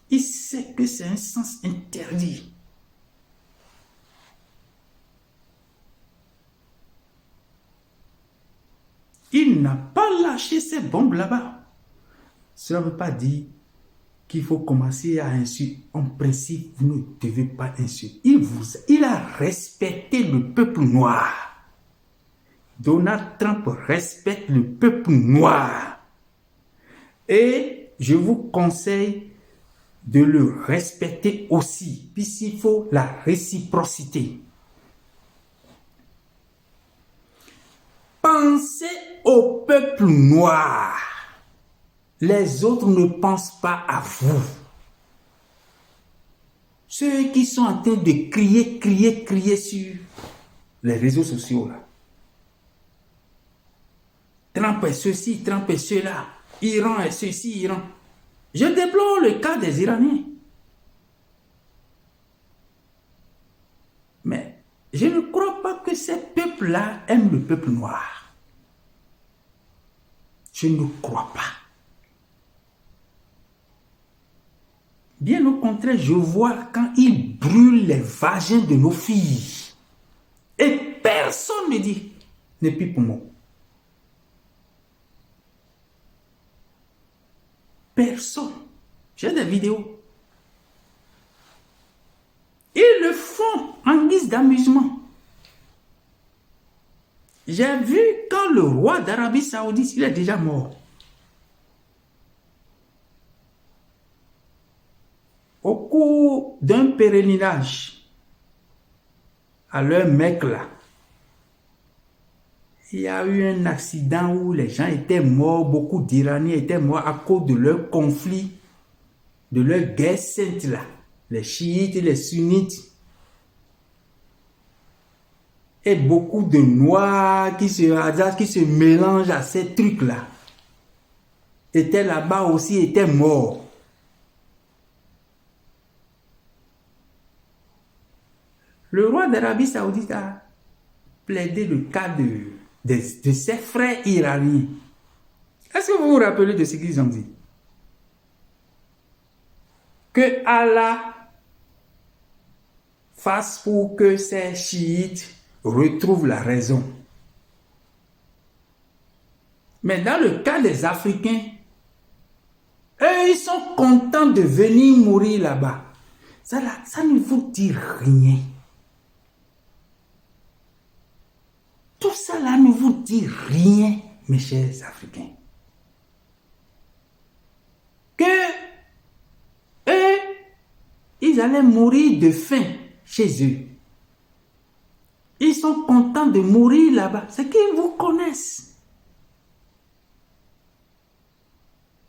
Il sait que c'est un sens interdit. Il n'a pas lâché ses bombes là-bas. Cela ne veut pas dire qu'il faut commencer à insulter. En principe, vous ne devez pas insulter. Il a respecté le peuple noir. Donald Trump respecte le peuple noir. Et je vous conseille de le respecter aussi, puisqu'il faut la réciprocité. Pensez au peuple noir. Les autres ne pensent pas à vous. Ceux qui sont en train de crier sur les réseaux sociaux là. Trump est ceci, Trump est cela. Iran est ceci, Iran. Je déplore le cas des Iraniens. Mais je ne crois pas que ces peuples-là aiment le peuple noir. Je ne crois pas. Bien au contraire, je vois quand ils brûlent les vagins de nos filles. Et personne ne dit, ne pipe pour moi. Personne. J'ai des vidéos. Ils le font en guise d'amusement. J'ai vu quand le roi d'Arabie Saoudite, il est déjà mort. Au cours d'un pèlerinage à leur Mecque là, il y a eu un accident où les gens étaient morts, beaucoup d'Iraniens étaient morts à cause de leur conflit, de leur guerre sainte là, les chiites et les sunnites. Et beaucoup de noirs qui se mélangent à ces trucs là, étaient là-bas aussi, étaient morts. Le roi d'Arabie Saoudite a plaidé le cas de ses frères iraniens. Est-ce que vous vous rappelez de ce qu'ils ont dit? Que Allah fasse pour que ces chiites retrouvent la raison. Mais dans le cas des Africains, eux, ils sont contents de venir mourir là-bas. Ça ne vous dit rien. Tout ça là ne vous dit rien, mes chers Africains. Que eux, ils allaient mourir de faim chez eux. Ils sont contents de mourir là-bas. C'est qu'ils vous connaissent.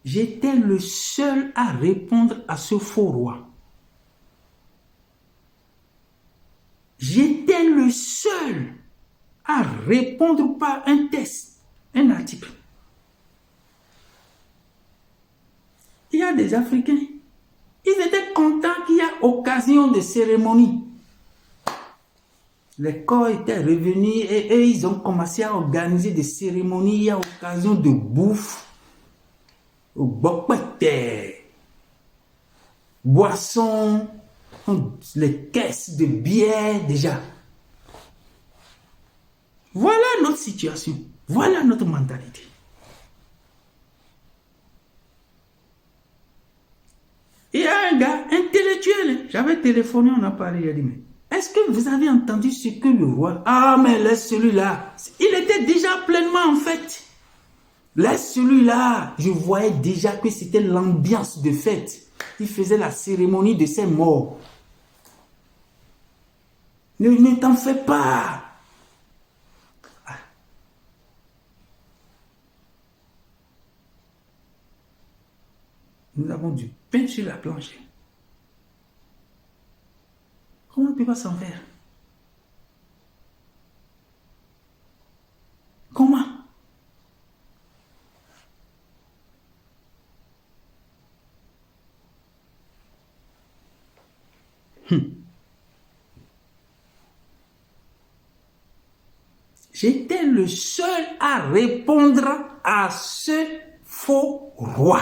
J'étais le seul à répondre à ce faux roi. J'étais le seul à répondre par un test, un article. Il y a des Africains, ils étaient contents qu'il y a occasion de cérémonie. Les corps étaient revenus et eux, ils ont commencé à organiser des cérémonies. Il y a occasion de bouffe, boissons, les caisses de bière déjà. Voilà notre situation. Voilà notre mentalité. Il y a un gars intellectuel. J'avais téléphoné, on a parlé, il a dit, mais est-ce que vous avez entendu ce que le roi... Ah, mais laisse celui-là. Il était déjà pleinement en fête. Laisse celui-là. Je voyais déjà que c'était l'ambiance de fête. Il faisait la cérémonie de ses morts. Ne t'en fais pas. Nous avons du pain sur la planche. Comment on ne peut pas s'en faire? Comment? J'étais le seul à répondre à ce faux roi.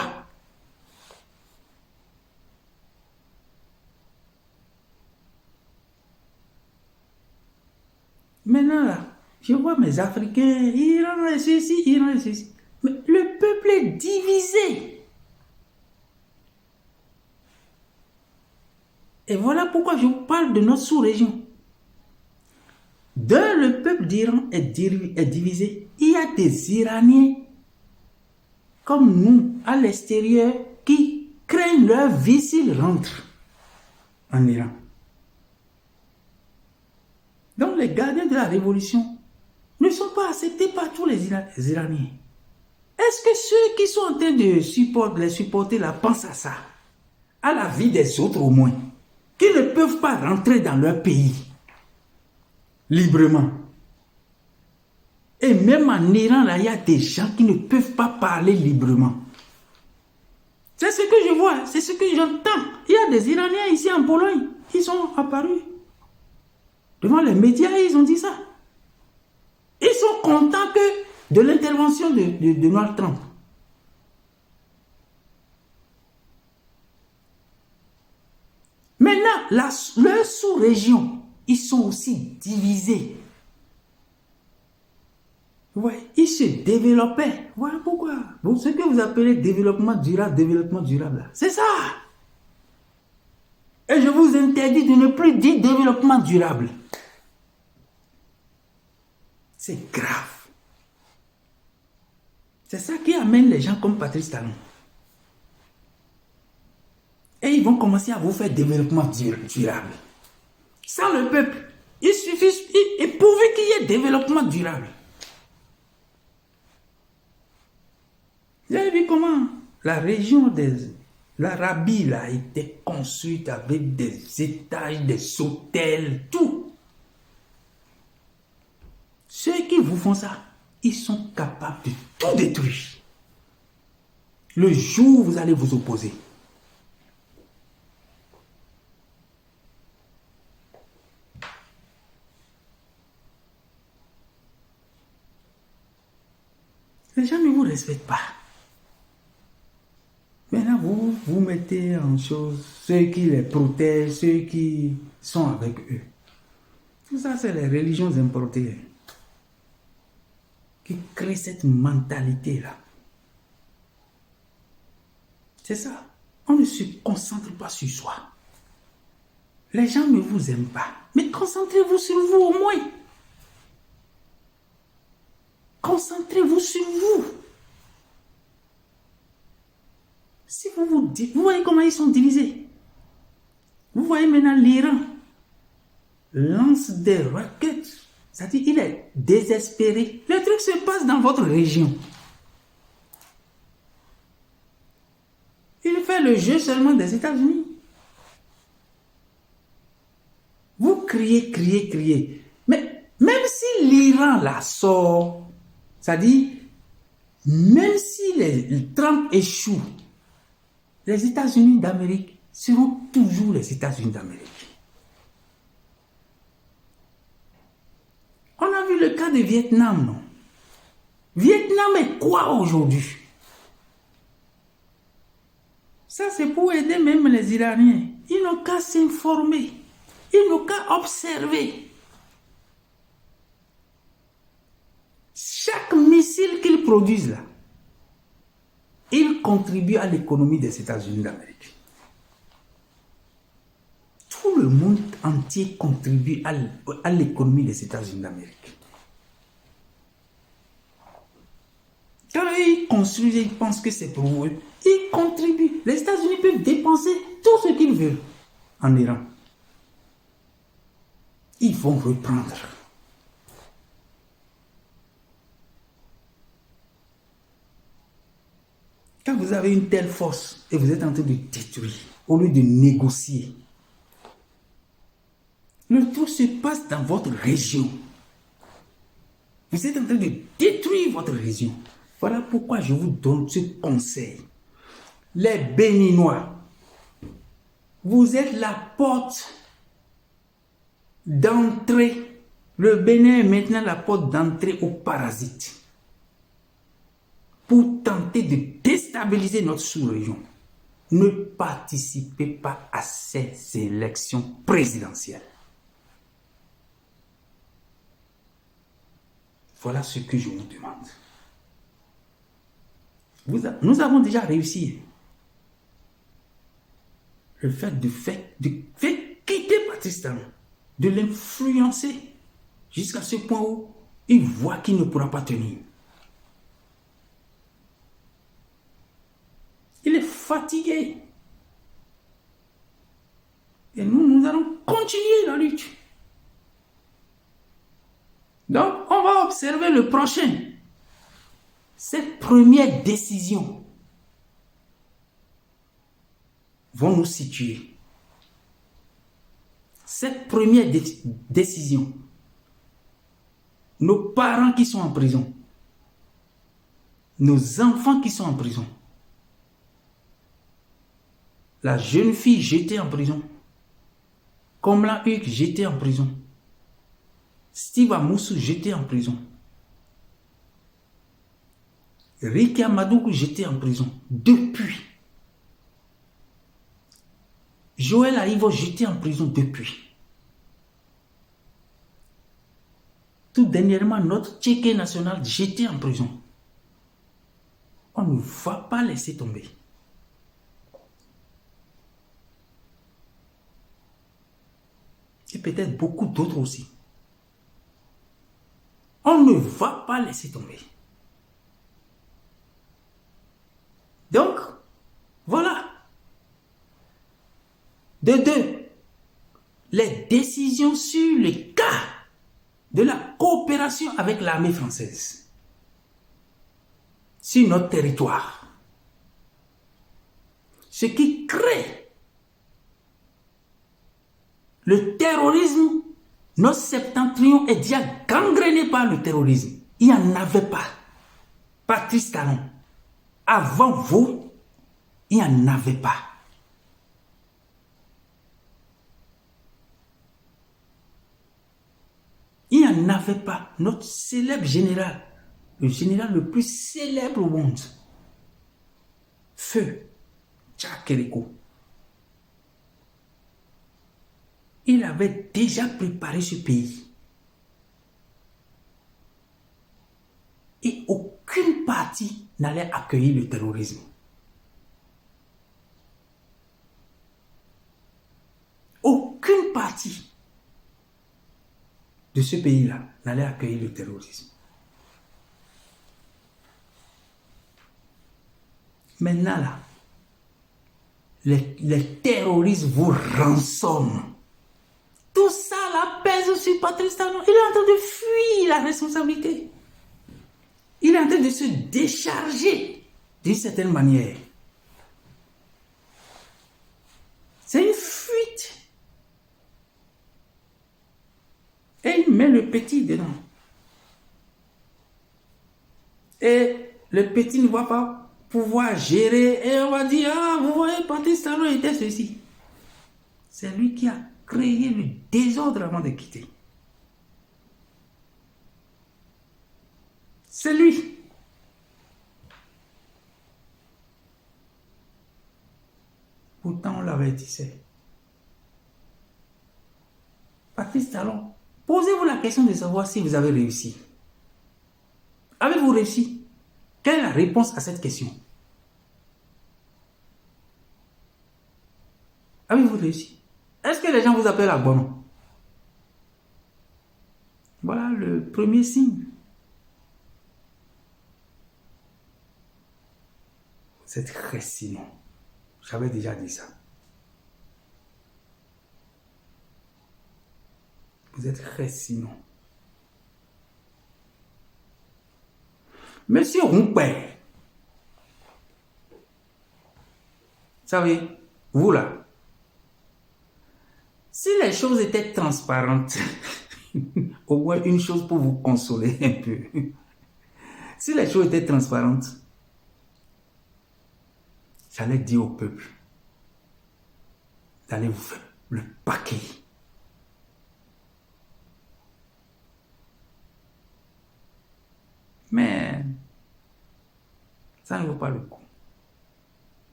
Maintenant, là, je vois mes Africains, ils rendent ceci, ils rendent ceci. Mais le peuple est divisé. Et voilà pourquoi je vous parle de notre sous-région. Le peuple d'Iran est divisé. Il y a des Iraniens comme nous à l'extérieur qui craignent leur vie s'ils rentrent en Iran. Donc les gardiens de la révolution ne sont pas acceptés par tous les Iraniens. Est-ce que ceux qui sont en train de les supporter là pensent à ça? À la vie des autres au moins, qui ne peuvent pas rentrer dans leur pays librement. Et même en Iran, là, il y a des gens qui ne peuvent pas parler librement. C'est ce que je vois, c'est ce que j'entends. Il y a des Iraniens ici en Pologne, ils sont apparus. Devant les médias, ils ont dit ça. Ils sont contents que de l'intervention de Donald Trump. Maintenant, leur sous-région, ils sont aussi divisés. Ouais, ils se développaient. Voilà pourquoi. Bon, ce que vous appelez développement durable, c'est ça. Et je vous interdis de ne plus dire développement durable. C'est grave. C'est ça qui amène les gens comme Patrice Talon. Et ils vont commencer à vous faire développement durable. Sans le peuple, il suffit, et pourvu qu'il y ait développement durable. Vous avez vu comment la région l'Arabie a été construite avec des étages, des hôtels, tout. Ceux qui vous font ça, ils sont capables de tout détruire. Le jour où vous allez vous opposer. Les gens ne vous respectent pas. Maintenant, vous mettez en chose ceux qui les protègent, ceux qui sont avec eux. Tout ça, c'est les religions importées qui créent cette mentalité-là. C'est ça. On ne se concentre pas sur soi. Les gens ne vous aiment pas. Mais concentrez-vous sur vous au moins. Concentrez-vous sur vous. Si vous vous dites, vous voyez comment ils sont divisés. Vous voyez maintenant l'Iran lance des roquettes. C'est-à-dire il est désespéré. Le truc se passe dans votre région. Il fait le jeu seulement des États-Unis. Vous criez, criez, criez. Mais même si l'Iran la sort, c'est-à-dire, même si les Trump échoue, les États-Unis d'Amérique seront toujours les États-Unis d'Amérique. On a vu le cas du Vietnam, non? Vietnam est quoi aujourd'hui? Ça, c'est pour aider même les Iraniens. Ils n'ont qu'à s'informer. Ils n'ont qu'à observer. Chaque missile qu'ils produisent là, il contribue à l'économie des États-Unis d'Amérique. Tout le monde entier contribue à l'économie des États-Unis d'Amérique. Quand ils construisent, ils pensent que c'est pour eux. Ils contribuent. Les États-Unis peuvent dépenser tout ce qu'ils veulent en Iran. Ils vont reprendre. Quand vous avez une telle force et vous êtes en train de détruire, au lieu de négocier, le tout se passe dans votre région. Vous êtes en train de détruire votre région. Voilà pourquoi je vous donne ce conseil. Les Béninois, vous êtes la porte d'entrée. Le Bénin est maintenant la porte d'entrée aux parasites. Pour tenter de déstabiliser notre sous-région. Ne participez pas à ces élections présidentielles. Voilà ce que je vous demande. Nous avons déjà réussi. Le fait de faire quitter Patrice Talon, de l'influencer jusqu'à ce point où il voit qu'il ne pourra pas tenir. Il est fatigué. Et nous allons continuer la lutte. Donc, on va observer le prochain. Cette première décision vont nous situer. Cette première décision, nos parents qui sont en prison, nos enfants qui sont en prison, la jeune fille jetée en prison, Komla Hugues jetée en prison, Steve Amoussou jeté en prison, Ricky Amadou jeté en prison depuis. Joël Aïvo jeté en prison depuis. Tout dernièrement, notre Tchéké national jeté en prison. On ne va pas laisser tomber. Et peut-être beaucoup d'autres aussi. On ne va pas laisser tomber. Donc, voilà. De deux, les décisions sur le cas de la coopération avec l'armée française sur notre territoire. Ce qui crée le terrorisme. Notre septentrion est déjà gangréné par le terrorisme. Il n'y en avait pas. Patrice Talon. Avant vous, il n'y en avait pas. Il n'y en avait pas. Notre célèbre général, le général le plus célèbre au monde, Feu Tchakeleko, il avait déjà préparé ce pays. Et aucune partie n'allait accueillir le terrorisme. Aucune partie de ce pays-là n'allait accueillir le terrorisme. Maintenant, là, les terroristes vous rançonnent. Tout ça, là, pèse sur Patrice Talon. Il est en train de fuir la responsabilité. Il est en train de se décharger d'une certaine manière. C'est une fuite. Et il met le petit dedans. Et le petit ne va pas pouvoir gérer. Et on va dire, ah, vous voyez, Patrice Talon était ceci. C'est lui qui a créé le désordre avant de quitter. C'est lui. Pourtant, on l'avertissait. Patrice Talon, posez-vous la question de savoir si vous avez réussi. Avez-vous réussi? Quelle est la réponse à cette question? Avez-vous réussi? Est-ce que les gens vous appellent à bon? Voilà le premier signe. Vous êtes réciné. J'avais déjà dit ça. Vous êtes réciné. Monsieur Roupert, vous savez, vous là, si les choses étaient transparentes, au moins une chose pour vous consoler un peu. Si les choses étaient transparentes, j'allais dire au peuple d'aller vous faire le paquet. Mais ça ne vaut pas le coup.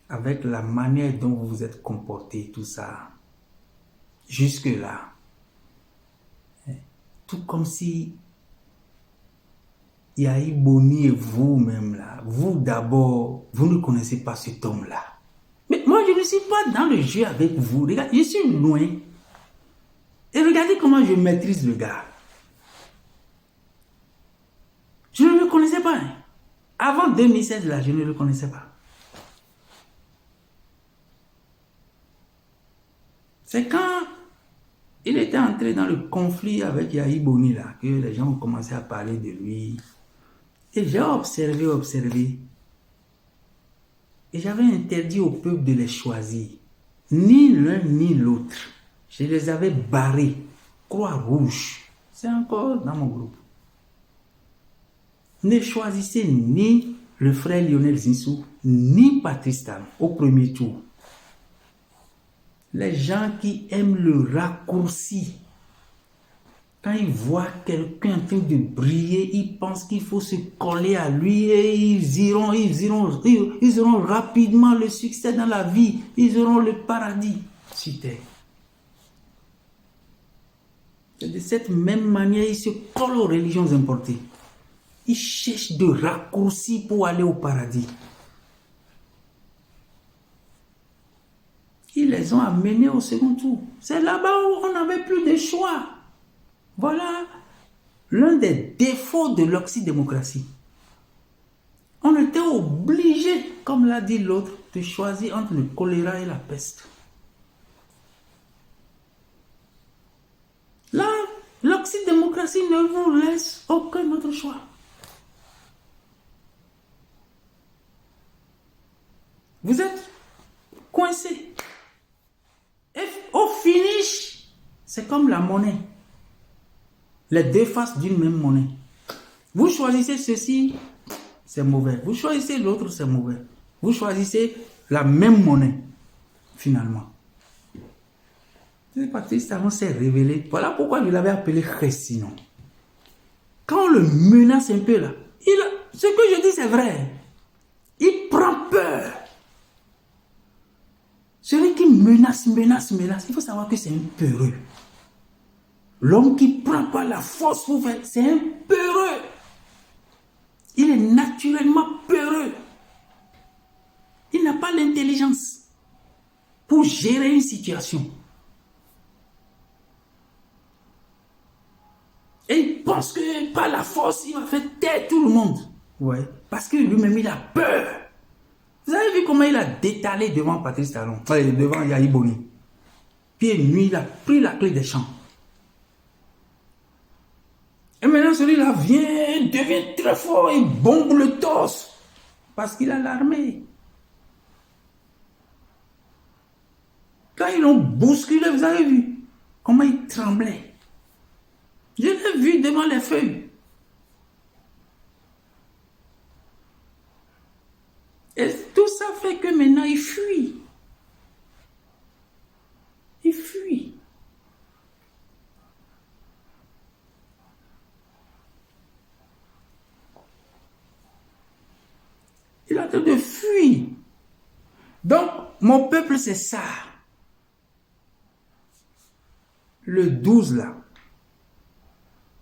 Avec la manière dont vous vous êtes comporté, tout ça, jusque-là, tout comme si Yahi Boni et vous-même là, vous d'abord, vous ne connaissez pas cet homme-là. Mais moi, je ne suis pas dans le jeu avec vous. Regardez, je suis loin. Et regardez comment je maîtrise le gars. Je ne le connaissais pas. Hein. Avant 2016, là, je ne le connaissais pas. C'est quand il était entré dans le conflit avec Yahi Boni, là, que les gens ont commencé à parler de lui. Et j'ai observé. Et j'avais interdit au peuple de les choisir. Ni l'un ni l'autre. Je les avais barrés. Croix rouge. C'est encore dans mon groupe. Ne choisissez ni le frère Lionel Zinsou, ni Patrice Talon au premier tour. Les gens qui aiment le raccourci, quand ils voient quelqu'un en train de briller, ils pensent qu'il faut se coller à lui et ils auront rapidement le succès dans la vie. Ils auront le paradis sur terre. Et de cette même manière, ils se collent aux religions importées. Ils cherchent de raccourcis pour aller au paradis. Ils les ont amenés au second tour. C'est là-bas où on n'avait plus de choix. Voilà l'un des défauts de l'oxydémocratie. On était obligé, comme l'a dit l'autre, de choisir entre le choléra et la peste. Là, l'oxydémocratie ne vous laisse aucun autre choix. Vous êtes coincé. Et au finish, c'est comme la monnaie. Les deux faces d'une même monnaie. Vous choisissez ceci, c'est mauvais. Vous choisissez l'autre, c'est mauvais. Vous choisissez la même monnaie, finalement. Patrice Talon s'est révélé. Voilà pourquoi je l'avais appelé Récinon. quand on le menace un peu là, ce que je dis c'est vrai. Il prend peur. Celui qui menace, il faut savoir que c'est un peureux. L'homme qui ne prend pas la force pour faire, c'est un peureux. Il est naturellement peureux. Il n'a pas l'intelligence pour gérer une situation. Et il pense que par la force, il va faire taire tout le monde. Ouais. Parce que lui-même, il a peur. Vous avez vu comment il a détalé devant Patrice Talon, devant Yahi Boni. Pieds nus, il a pris la clé des champs. Et maintenant, celui-là vient, devient très fort et bombe le torse. Parce qu'il a l'armée. Quand ils l'ont bousculé, vous avez vu comment il tremblait. Je l'ai vu devant les feuilles. Et tout ça fait que maintenant il fuit. Il fuit. Il a en train de fuir. Donc, mon peuple, c'est ça. Le 12 là.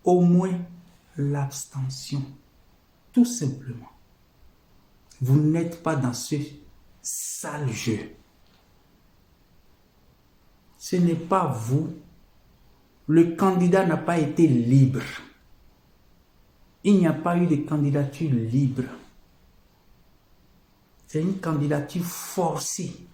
Au moins l'abstention. Tout simplement. Vous n'êtes pas dans ce sale jeu. Ce n'est pas vous. Le candidat n'a pas été libre. Il n'y a pas eu de candidature libre. C'est une candidature forcée.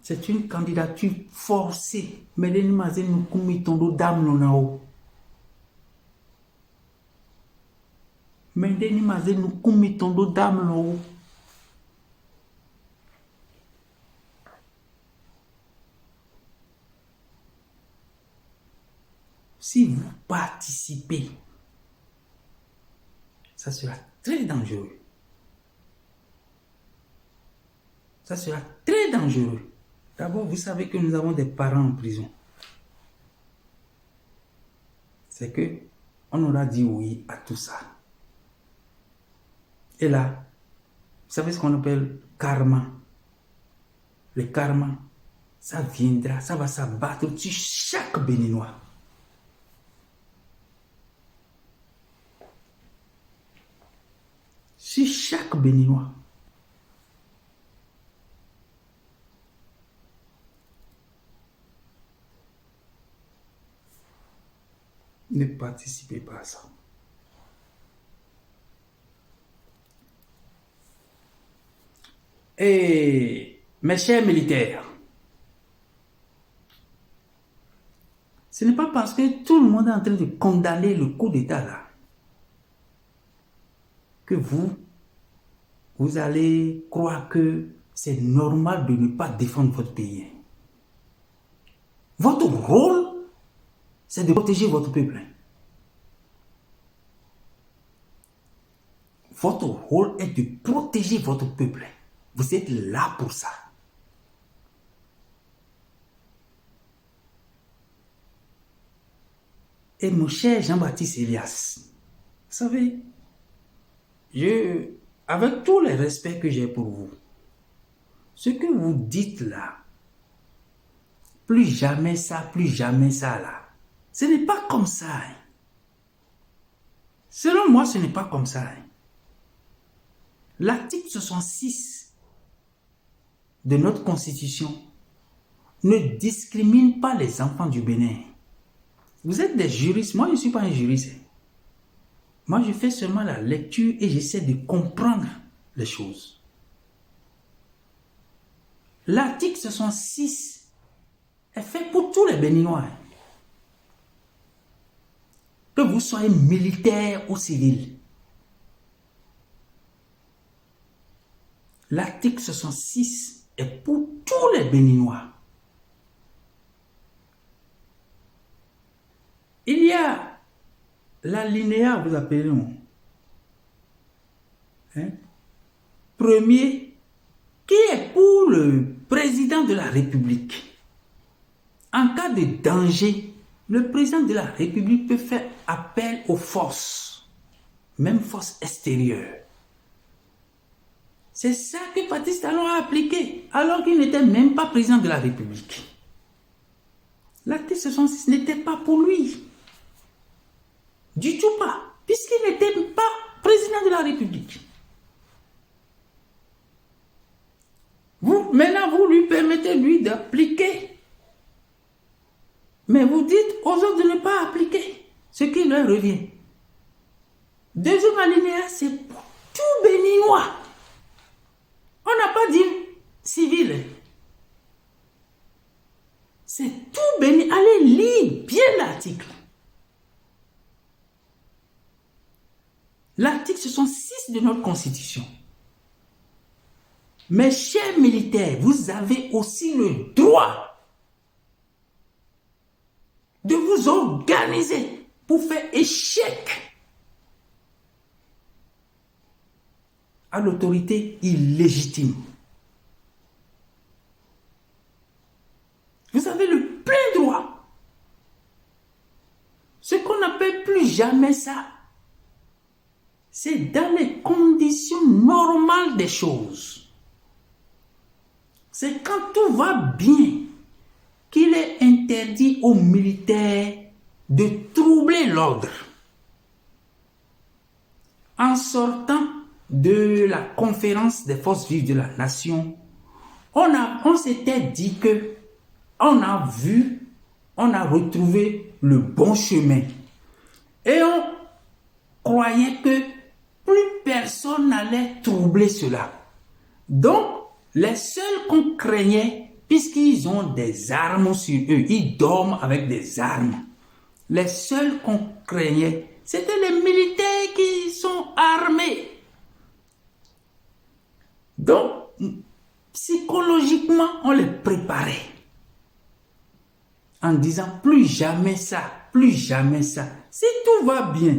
C'est une candidature forcée. Medeni mazen nous kumitondo dam nonao. Medeni mazen nous kumitondo dam nonao. Si vous participez, ça sera très dangereux. Ça sera très dangereux. D'abord, vous savez que nous avons des parents en prison. C'est que on aura dit oui à tout ça. Et là, vous savez ce qu'on appelle karma. Le karma, ça viendra, ça va s'abattre sur chaque Béninois. Sur chaque Béninois. Ne participez pas à ça. Et mes chers militaires, ce n'est pas parce que tout le monde est en train de condamner le coup d'État là que vous allez croire que c'est normal de ne pas défendre votre pays. Votre rôle, c'est de protéger votre peuple. Votre rôle est de protéger votre peuple. Vous êtes là pour ça. Et mon cher Jean-Baptiste Elias, vous savez, avec tout le respect que j'ai pour vous, ce que vous dites là, plus jamais ça là, ce n'est pas comme ça. Hein. Selon moi, ce n'est pas comme ça. Hein. L'article 66 de notre Constitution ne discrimine pas les enfants du Bénin. Vous êtes des juristes, moi je ne suis pas un juriste. Moi je fais seulement la lecture et j'essaie de comprendre les choses. L'article 66 est fait pour tous les Béninois. Que vous soyez militaire ou civil. L'article 66 est pour tous les Béninois. Il y a l'alinéa, vous appelez non, hein? Premier, qui est pour le président de la République. En cas de danger, le président de la République peut faire appel aux forces, même forces extérieures. C'est ça que Patrice Talon a appliqué, alors qu'il n'était même pas président de la République. L'article 66 n'était pas pour lui. Du tout pas, puisqu'il n'était pas président de la République. Maintenant, vous lui permettez, lui, d'appliquer. Mais vous dites aux autres de ne pas appliquer ce qui leur revient. Deuxième alinéa, c'est pour tout Béninois. On n'a pas dit civil. C'est tout béni. Allez lire bien l'article. L'article 66 de notre Constitution. Mes chers militaires, vous avez aussi le droit de vous organiser pour faire échec à l'autorité illégitime. Vous avez le plein droit. Ce qu'on n'appelle plus jamais ça, c'est dans les conditions normales des choses. C'est quand tout va bien qu'il est interdit aux militaires de troubler l'ordre. En sortant de la conférence des forces vives de la nation, on s'était dit que on a retrouvé le bon chemin. Et on croyait que plus personne n'allait troubler cela. Donc, les seuls qu'on craignait, puisqu'ils ont des armes sur eux, ils dorment avec des armes. Les seuls qu'on craignait, c'était les militaires qui sont armés. Donc, psychologiquement, on les préparait. En disant plus jamais ça, plus jamais ça. Si tout va bien,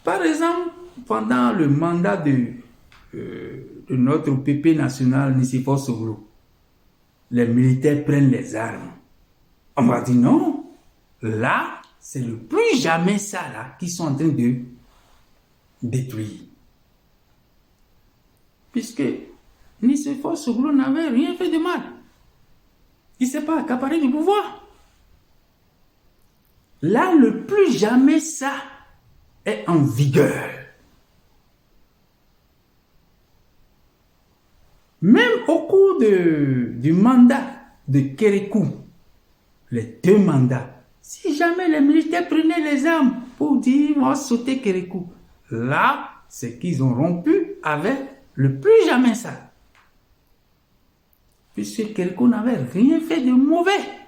par exemple, pendant le mandat de notre PP national, Nicéphore Soglo, les militaires prennent les armes. On va dire non. Là, c'est le plus jamais ça là qu'ils sont en train de détruire. Puisque Nicéphore Soglo n'avait rien fait de mal. Il ne s'est pas accaparé du pouvoir. Là, le plus jamais ça est en vigueur. Même au cours du mandat de Kérékou, les 2 mandats, si jamais les militaires prenaient les armes pour dire on va sauter Kérékou, là, c'est qu'ils ont rompu avec le plus jamais ça. Puisque Kérékou n'avait rien fait de mauvais.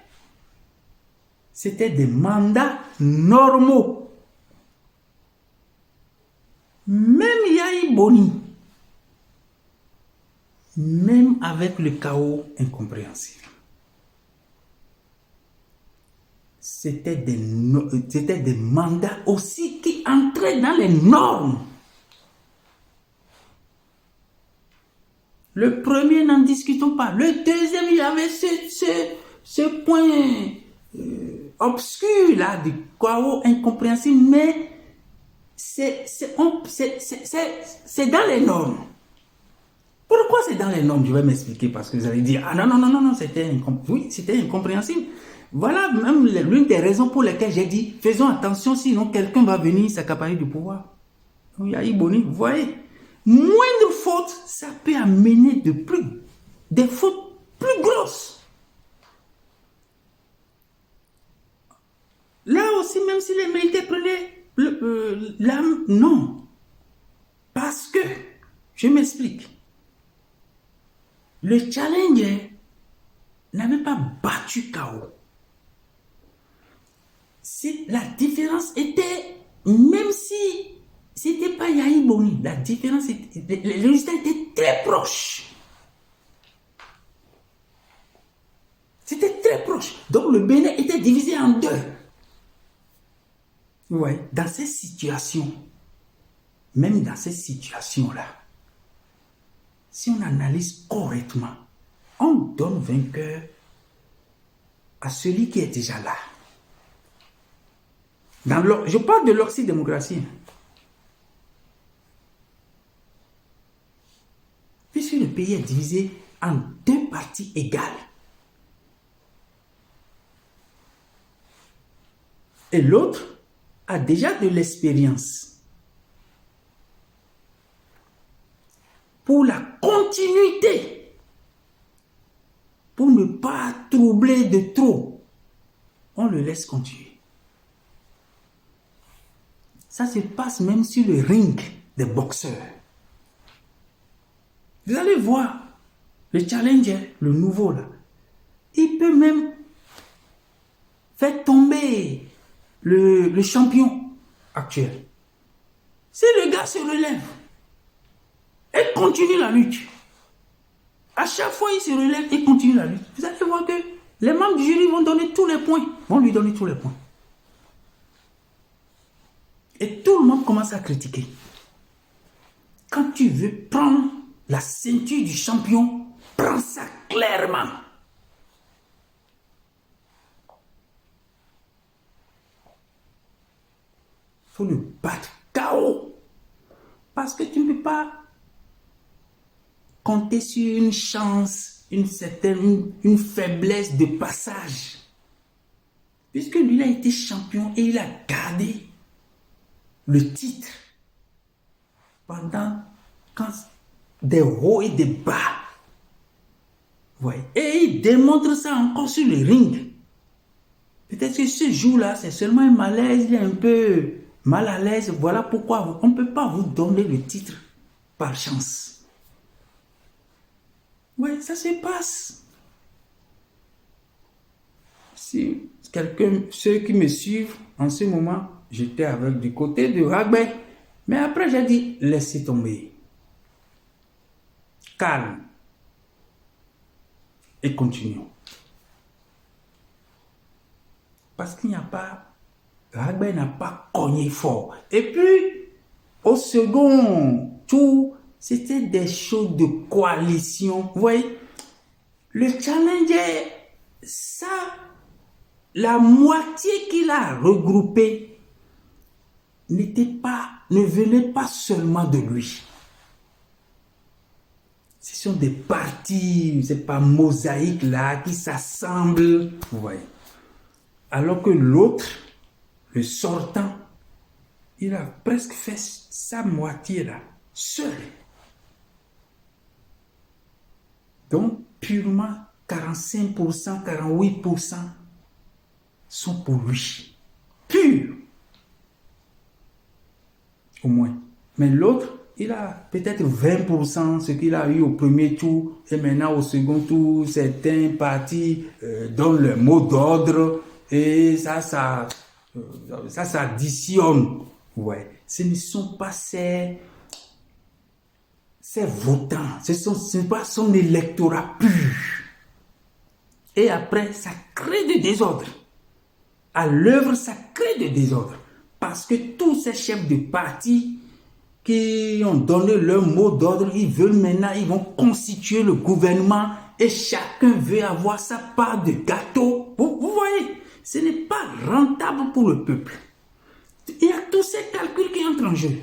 C'était des mandats normaux. Même Yahi Boni, même avec le chaos incompréhensible, c'était des mandats aussi qui entraient dans les normes. Le premier, n'en discutons pas. Le deuxième, il y avait ce point obscur là, du chaos incompréhensible, mais c'est dans les normes. Pourquoi c'est dans les normes? Je vais m'expliquer, parce que vous allez dire, ah non, c'était incompréhensible. Voilà même l'une des raisons pour lesquelles j'ai dit, faisons attention, sinon quelqu'un va venir s'accaparer du pouvoir. Donc, Yahi Boni, vous voyez, moindre faute, ça peut amener des fautes plus grosses. Là aussi, même si les militaires prenaient l'arme, non. Parce que, je m'explique, le Challenger n'avait pas battu KO. La différence était, même si c'était pas Yahi Boni, la différence était, le résultat était très proche. C'était très proche. Donc le Bénin était divisé en 2. Ouais, dans ces situations, même dans ces situations-là, si on analyse correctement, on donne vainqueur à celui qui est déjà là. Je parle de l'oxydémocratie. Puisque le pays est divisé en deux parties égales. Et l'autre a déjà de l'expérience. Pour la continuité, pour ne pas troubler de trop, on le laisse continuer. Ça se passe même sur le ring des boxeurs. Vous allez voir, le challenger, le nouveau là, il peut même faire tomber le champion actuel. Si le gars se relève et continue la lutte, à chaque fois il se relève et continue la lutte, vous allez voir que les membres du jury vont donner tous les points, vont lui donner tous les points. Et tout le monde commence à critiquer. Quand tu veux prendre la ceinture du champion, prends ça clairement. Il faut le battre KO. Parce que tu ne peux pas compter sur une chance, une faiblesse de passage. Puisque lui, il a été champion et il a gardé le titre pendant des hauts et des bas. Ouais. Et il démontre ça encore sur le ring. Peut-être que ce jour-là, c'est seulement un malaise, il est un peu mal à l'aise. Voilà pourquoi on ne peut pas vous donner le titre par chance. Oui, ça se passe. Si ceux qui me suivent en ce moment, j'étais avec du côté de Rugby. Mais après, j'ai dit, laissez tomber. Calme. Et continuons. Parce qu'il n'y a pas, Rugby n'a pas cogné fort. Et puis, au second tour, c'était des choses de coalition. Vous voyez, le challenger, ça, la moitié qu'il a regroupé ne venait pas seulement de lui. Ce sont des parties, c'est pas mosaïque là, qui s'assemblent. Vous voyez. Alors que l'autre, le sortant, il a presque fait sa moitié là, seul. Donc, purement 45%, 48% sont pour lui. Pur. Au moins. Mais l'autre, il a peut-être 20%, ce qu'il a eu au premier tour. Et maintenant, au second tour, certains partis donnent le mot d'ordre. Et ça additionne. Ouais. Ce ne sont pas ses votants. Ce n'est pas son électorat pur. Et après, ça crée du désordre. À l'œuvre, ça crée du désordre. Parce que tous ces chefs de parti qui ont donné leur mot d'ordre, ils vont constituer le gouvernement et chacun veut avoir sa part de gâteau. Vous voyez, ce n'est pas rentable pour le peuple. Il y a tous ces calculs qui entrent en jeu.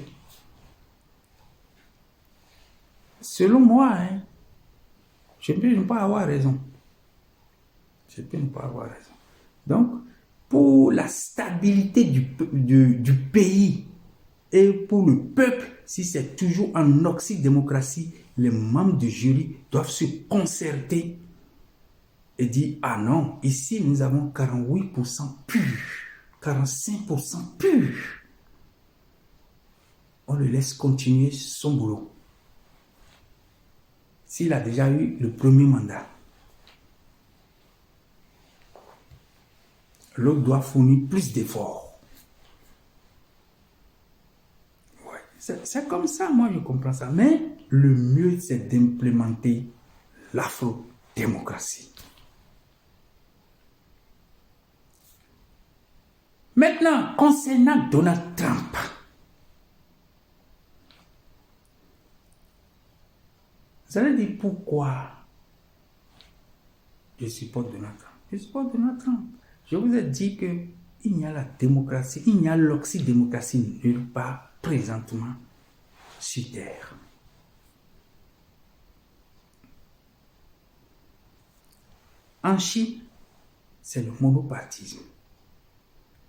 Selon moi, je peux ne pas avoir raison. Je peux ne pas avoir raison. Donc, pour la stabilité du pays et pour le peuple, si c'est toujours en oxydémocratie, les membres du jury doivent se concerter et dire, ah non, ici nous avons 48% pur, 45% pur. On le laisse continuer son boulot. S'il a déjà eu le premier mandat, l'autre doit fournir plus d'efforts. Ouais, c'est comme ça, moi je comprends ça. Mais le mieux, c'est d'implémenter l'afro-démocratie. Maintenant, concernant Donald Trump, vous allez dire pourquoi je supporte Donald Trump. Je supporte Donald Trump. Je vous ai dit qu'il y a la démocratie, il y a l'oxydémocratie nulle part présentement sur Terre. En Chine, c'est le monopartisme.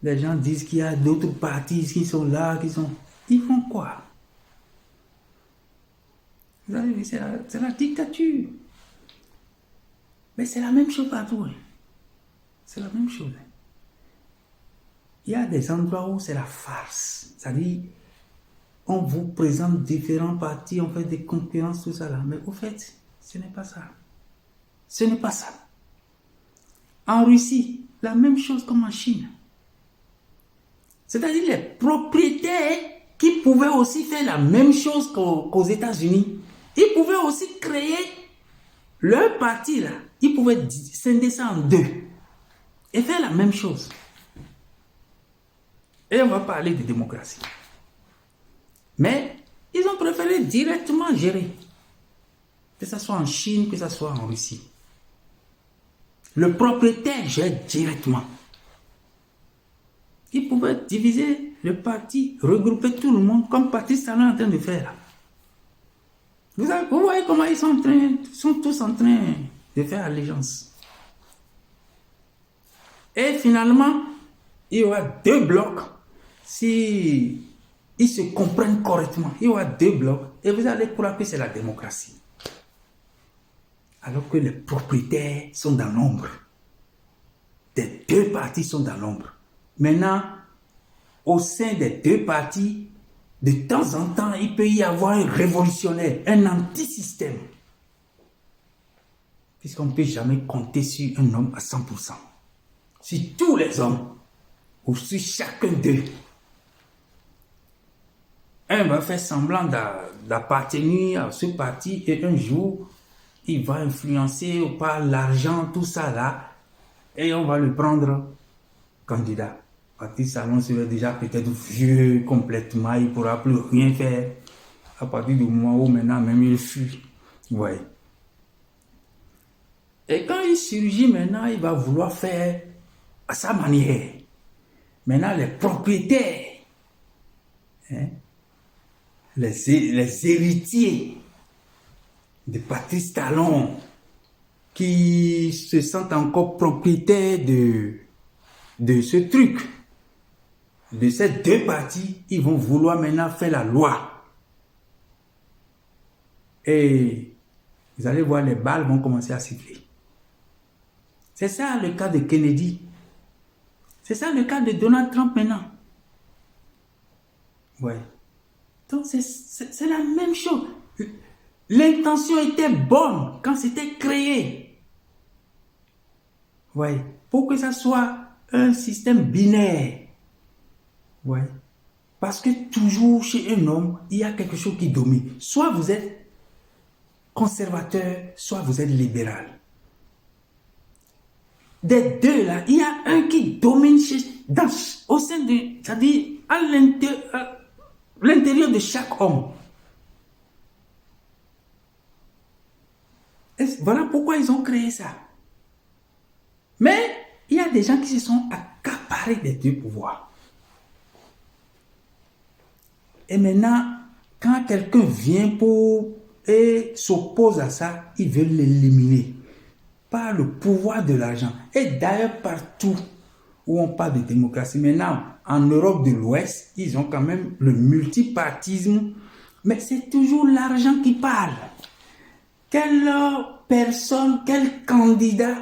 Les gens disent qu'il y a d'autres partis qui sont là, Ils font quoi? Vous avez vu, c'est la dictature. Mais c'est la même chose partout. C'est la même chose. Il y a des endroits où c'est la farce. C'est-à-dire, on vous présente différents partis, on fait des concurrences, tout ça là. Mais au fait, ce n'est pas ça. Ce n'est pas ça. En Russie, la même chose comme en Chine. C'est-à-dire les propriétaires qui pouvaient aussi faire la même chose qu'aux États-Unis. Ils pouvaient aussi créer leur parti là. Ils pouvaient scinder ça en deux et faire la même chose. Et on va parler de démocratie. Mais ils ont préféré directement gérer. Que ce soit en Chine, que ce soit en Russie. Le propriétaire gère directement. Ils pouvaient diviser le parti, regrouper tout le monde, comme Patrice Talon est en train de faire là. Vous voyez comment ils sont tous en train de faire allégeance. Et finalement, il y aura deux blocs. Si ils se comprennent correctement, il y aura deux blocs. Et vous allez croire que c'est la démocratie. Alors que les propriétaires sont dans l'ombre. Les deux partis sont dans l'ombre. Maintenant, au sein des deux partis, de temps en temps, il peut y avoir un révolutionnaire, un anti-système. Puisqu'on ne peut jamais compter sur un homme à 100%. Sur tous les hommes, ou sur chacun d'eux. Un va faire semblant d'appartenir à ce parti et un jour, il va influencer par l'argent, tout ça là, et on va le prendre candidat. Patrice Talon serait déjà peut-être vieux complètement, il ne pourra plus rien faire. À partir du moment où maintenant même il fuit. Ouais. Et quand il surgit maintenant, il va vouloir faire à sa manière. Maintenant, les propriétaires, les héritiers de Patrice Talon, qui se sentent encore propriétaires de ce truc, de ces deux partis, ils vont vouloir maintenant faire la loi. Et vous allez voir, les balles vont commencer à siffler. C'est ça le cas de Kennedy. C'est ça le cas de Donald Trump maintenant. Ouais. Donc c'est la même chose. L'intention était bonne quand c'était créé. Ouais. Pour que ça soit un système binaire. Ouais. Parce que toujours chez un homme, il y a quelque chose qui domine. Soit vous êtes conservateur, soit vous êtes libéral. Des deux là, il y a un qui domine au sein de, c'est-à-dire à l'intérieur de chaque homme. Et voilà pourquoi ils ont créé ça. Mais il y a des gens qui se sont accaparés des deux pouvoirs. Et maintenant, quand quelqu'un vient et s'oppose à ça, ils veulent l'éliminer par le pouvoir de l'argent. Et d'ailleurs, partout où on parle de démocratie, maintenant, en Europe de l'Ouest, ils ont quand même le multipartisme, mais c'est toujours l'argent qui parle. Quelle personne, quel candidat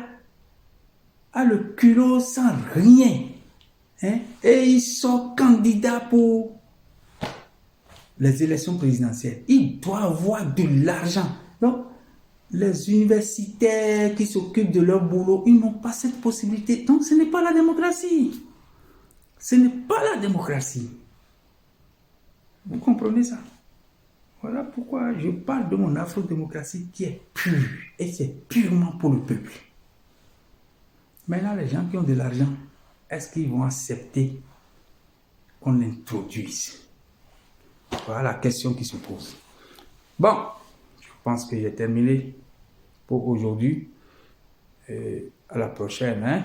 a le culot sans rien, et ils sont candidats pour les élections présidentielles. Il doit avoir de l'argent. Donc, les universitaires qui s'occupent de leur boulot, ils n'ont pas cette possibilité. Donc, ce n'est pas la démocratie. Ce n'est pas la démocratie. Vous comprenez ça? Voilà pourquoi je parle de mon afro-démocratie qui est pure. Et c'est purement pour le peuple. Maintenant, les gens qui ont de l'argent, est-ce qu'ils vont accepter qu'on l'introduise? Voilà la question qui se pose. Bon, je pense que j'ai terminé pour aujourd'hui. À la prochaine, hein.